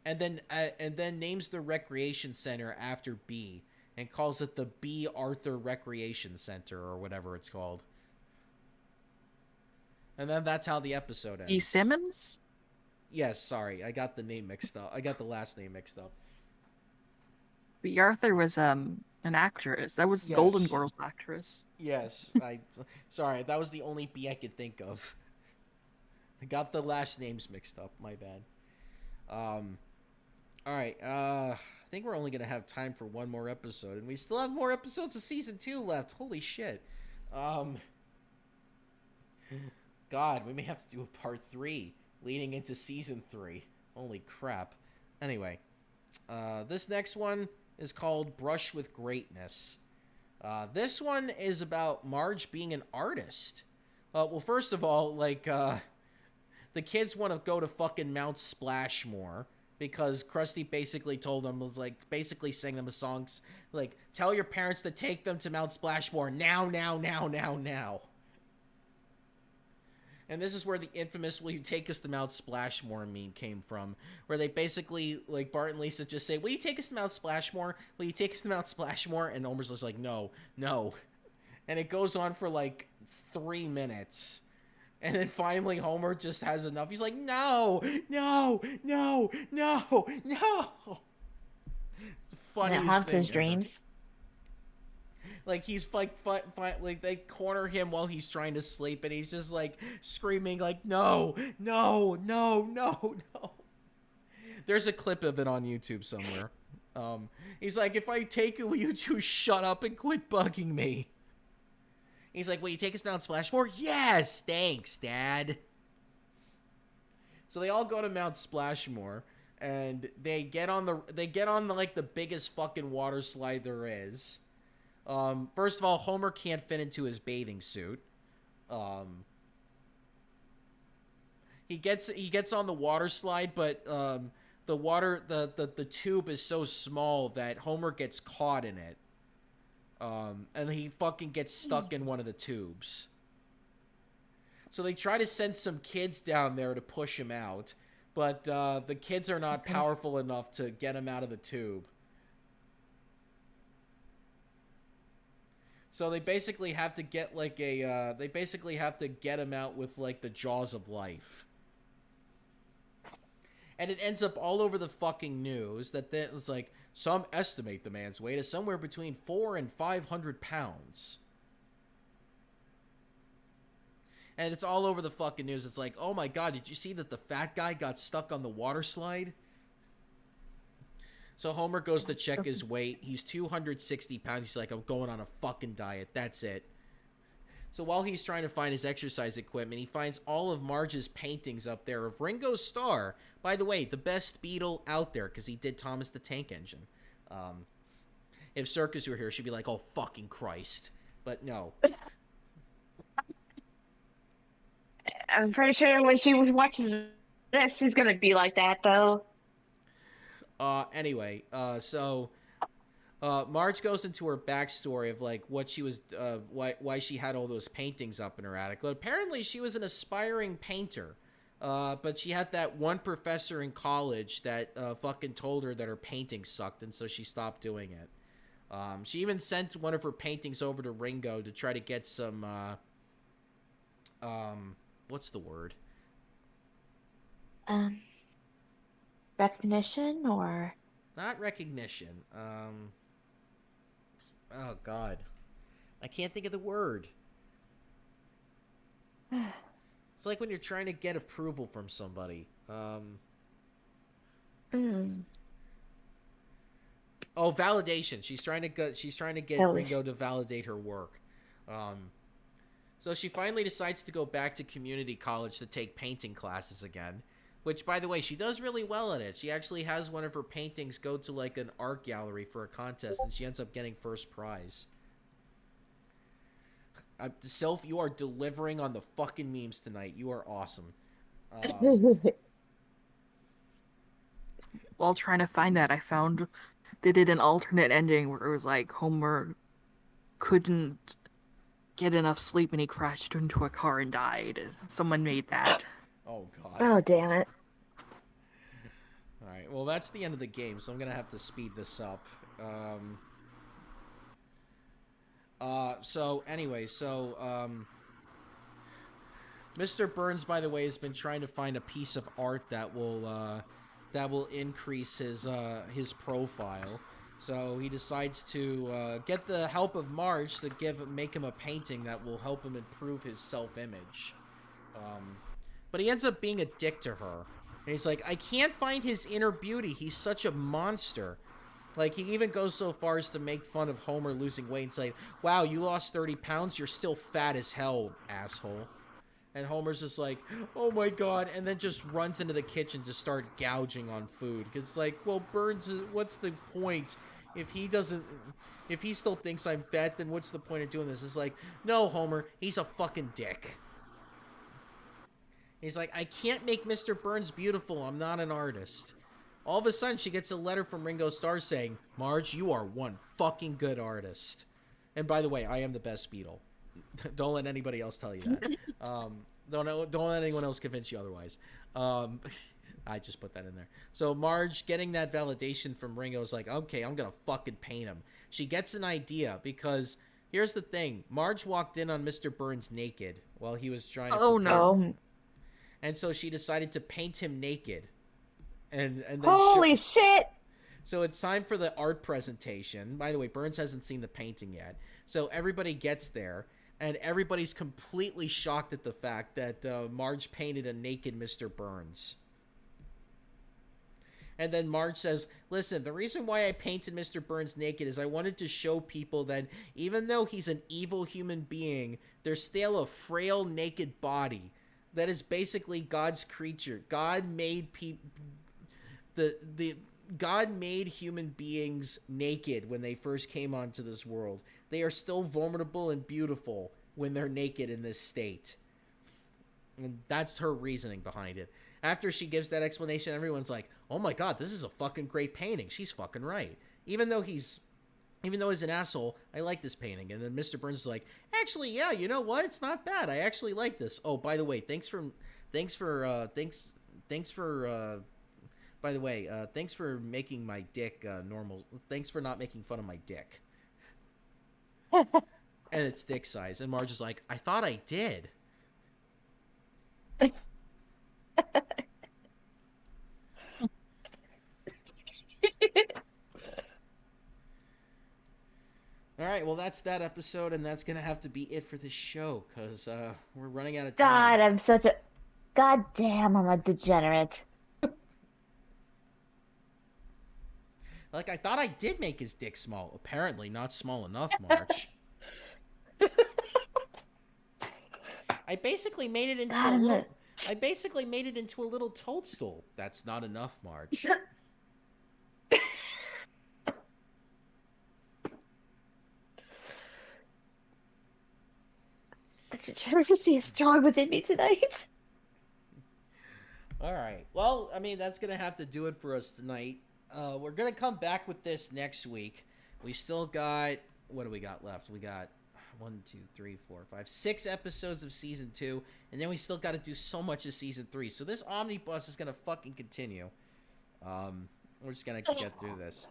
and then names the recreation center after B and calls it the B. Arthur Recreation Center or whatever it's called. And then that's how the episode ends. E. Simmons? Yes, sorry. I got the name mixed up. I got the last name mixed up. B. Arthur was an actress. That was Yes. Golden Girls actress. Yes. Sorry, that was the only B I could think of. I got the last names mixed up. My bad. Alright, I think we're only going to have time for one more episode. And we still have more episodes of Season 2 left. Holy shit. God, we may have to do a part 3 leading into Season 3. Holy crap. Anyway, this next one is called Brush with Greatness. This one is about Marge being an artist. Well, first of all, the kids want to go to fucking Mount Splashmore because Krusty basically told them, basically sang them a song, tell your parents to take them to Mount Splashmore now, now, now, now, now. And this is where the infamous "will you take us to Mount Splashmore" meme came from, where they basically, Bart and Lisa just say, will you take us to Mount Splashmore? Will you take us to Mount Splashmore? And Homer's just like, no, no. And it goes on for 3 minutes. And then finally Homer just has enough. He's like, no, no, no, no, no. It's the funniest It haunts thing his ever. dreams. He's they corner him while he's trying to sleep, and he's just screaming no, no, no, no, no. There's a clip of it on YouTube somewhere. He's like, if I take you, will you two shut up and quit bugging me? He's like, will you take us down Splashmore? Yes, thanks, Dad. So they all go to Mount Splashmore, and they get on the biggest fucking water slide there is. First of all, Homer can't fit into his bathing suit. He gets on the water slide, but the tube is so small that Homer gets caught in it. And he fucking gets stuck in one of the tubes. So they try to send some kids down there to push him out, but the kids are not powerful enough to get him out of the tube. So they basically have to get like a. They basically have to get him out with like the jaws of life. And it ends up all over the fucking news that it's like some estimate the man's weight is somewhere between 400 and 500 pounds. And it's all over the fucking news. It's like, oh my god, did you see that the fat guy got stuck on the water slide? So Homer goes to check his weight. He's 260 pounds. He's like, I'm going on a fucking diet. That's it. So while he's trying to find his exercise equipment, he finds all of Marge's paintings up there of Ringo Starr. By the way, the best Beatle out there, because he did Thomas the Tank Engine. If Circus were here, she'd be like, oh, fucking Christ. But no. I'm pretty sure when she watches this, she's gonna be like that, though. Anyway, so Marge goes into her backstory of like what she was, why she had all those paintings up in her attic. But apparently, she was an aspiring painter, but she had that one professor in college that fucking told her that her painting sucked, and so she stopped doing it. She even sent one of her paintings over to Ringo to try to get some, what's the word? Recognition or Not recognition. Oh god, I can't think of the word. It's like when you're trying to get approval from somebody. Oh, validation. She's trying to get Ringo to validate her work. So she finally decides to go back to community college to take painting classes again. Which, by the way, she does really well at it. She actually has one of her paintings go to, like, an art gallery for a contest, and she ends up getting first prize. Sylph, you are delivering on the fucking memes tonight. You are awesome. While trying to find that, I found they did an alternate ending where it was like Homer couldn't get enough sleep and he crashed into a car and died. Someone made that. Oh, God. oh damn it. Alright, well, that's the end of the game, so I'm gonna have to speed this up. Mr. Burns, by the way, has been trying to find a piece of art that will increase his profile. So he decides to get the help of Marge to make him a painting that will help him improve his self-image. But he ends up being a dick to her. And he's like, I can't find his inner beauty. He's such a monster. Like, he even goes so far as to make fun of Homer losing weight and say, wow, you lost 30 pounds? You're still fat as hell, asshole. And Homer's just like, oh my god, and then just runs into the kitchen to start gouging on food. Because it's like, well, Burns, what's the point? If he still thinks I'm fat, then what's the point of doing this? It's like, no, Homer, he's a fucking dick. He's like, I can't make Mr. Burns beautiful. I'm not an artist. All of a sudden, she gets a letter from Ringo Starr saying, Marge, you are one fucking good artist. And by the way, I am the best Beatle. Don't let anybody else tell you that. Don't let anyone else convince you otherwise. I just put that in there. So Marge getting that validation from Ringo is like, okay, I'm going to fucking paint him. She gets an idea because here's the thing. Marge walked in on Mr. Burns naked while he was trying to Oh, prepare. no. And so she decided to paint him naked. And then Holy shit! So it's time for the art presentation. By the way, Burns hasn't seen the painting yet. So everybody gets there, and everybody's completely shocked at the fact that Marge painted a naked Mr. Burns. And then Marge says, listen, the reason why I painted Mr. Burns naked is I wanted to show people that even though he's an evil human being, there's still a frail, naked body that is basically God's creature. God made God made human beings naked when they first came onto this world. They are still vulnerable and beautiful when they're naked in this state. And that's her reasoning behind it. After she gives that explanation, everyone's like, oh my god, this is a fucking great painting. She's fucking right. Even though he's an asshole, I like this painting. And then Mr. Burns is like, actually, yeah, you know what? It's not bad. I actually like this. Oh, by the way, thanks for making my dick normal. Thanks for not making fun of my dick. and it's dick size. And Marge is like, I thought I did. All right, well, that's that episode, and that's going to have to be it for this show, because we're running out of time. God, God damn, I'm a degenerate. Like, I thought I did make his dick small. Apparently not small enough, Marge. I basically made it into God, a little... I basically made it into a little toadstool. That's not enough, Marge. The degeneracy is strong within me tonight. All right. Well, I mean, that's going to have to do it for us tonight. We're going to come back with this next week. We still got... What do we got left? We got 6 episodes of season 2, and then we still got to do so much of season 3. So this omnibus is going to fucking continue. We're just going to get through this.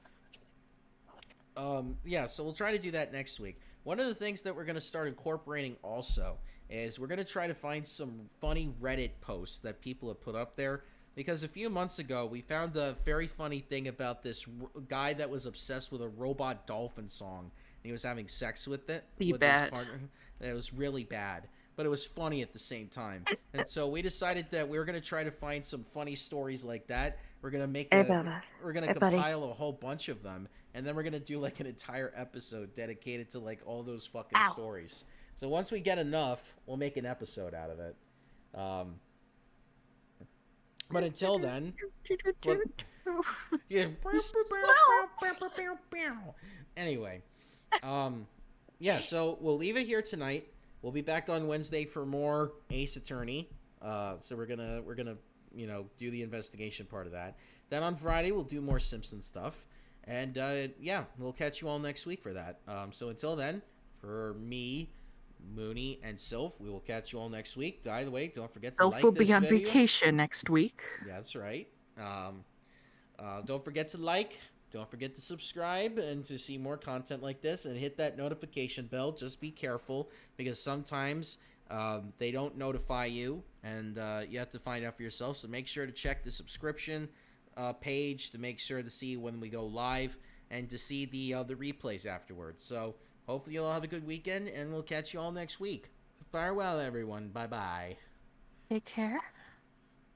Yeah, so we'll try to do that next week. One of the things that we're going to start incorporating also is we're going to try to find some funny Reddit posts that people have put up there. Because a few months ago, we found a very funny thing about this guy that was obsessed with a robot dolphin song. And he was having sex with it. With his partner. It was really bad. But it was funny at the same time. And so we decided that we were going to try to find some funny stories like that. We're going to compile a whole bunch of them. And then we're going to do like an entire episode dedicated to like all those fucking stories. So once we get enough, we'll make an episode out of it. But until then, anyway, yeah. So we'll leave it here tonight. We'll be back on Wednesday for more Ace Attorney. So we're gonna do the investigation part of that. Then on Friday we'll do more Simpsons stuff, and yeah, we'll catch you all next week for that. So until then, for me, Mooney, and Sylph, we will catch you all next week. By the way, don't forget to like this video. Sylph will be on vacation next week. Yeah, that's right. Don't forget to like. Don't forget to subscribe and to see more content like this, and hit that notification bell. Just be careful, because sometimes they don't notify you, and you have to find out for yourself. So make sure to check the subscription page to make sure to see when we go live and to see the replays afterwards. So hopefully you'll all have a good weekend, and we'll catch you all next week. Farewell, everyone. Bye-bye. Take care.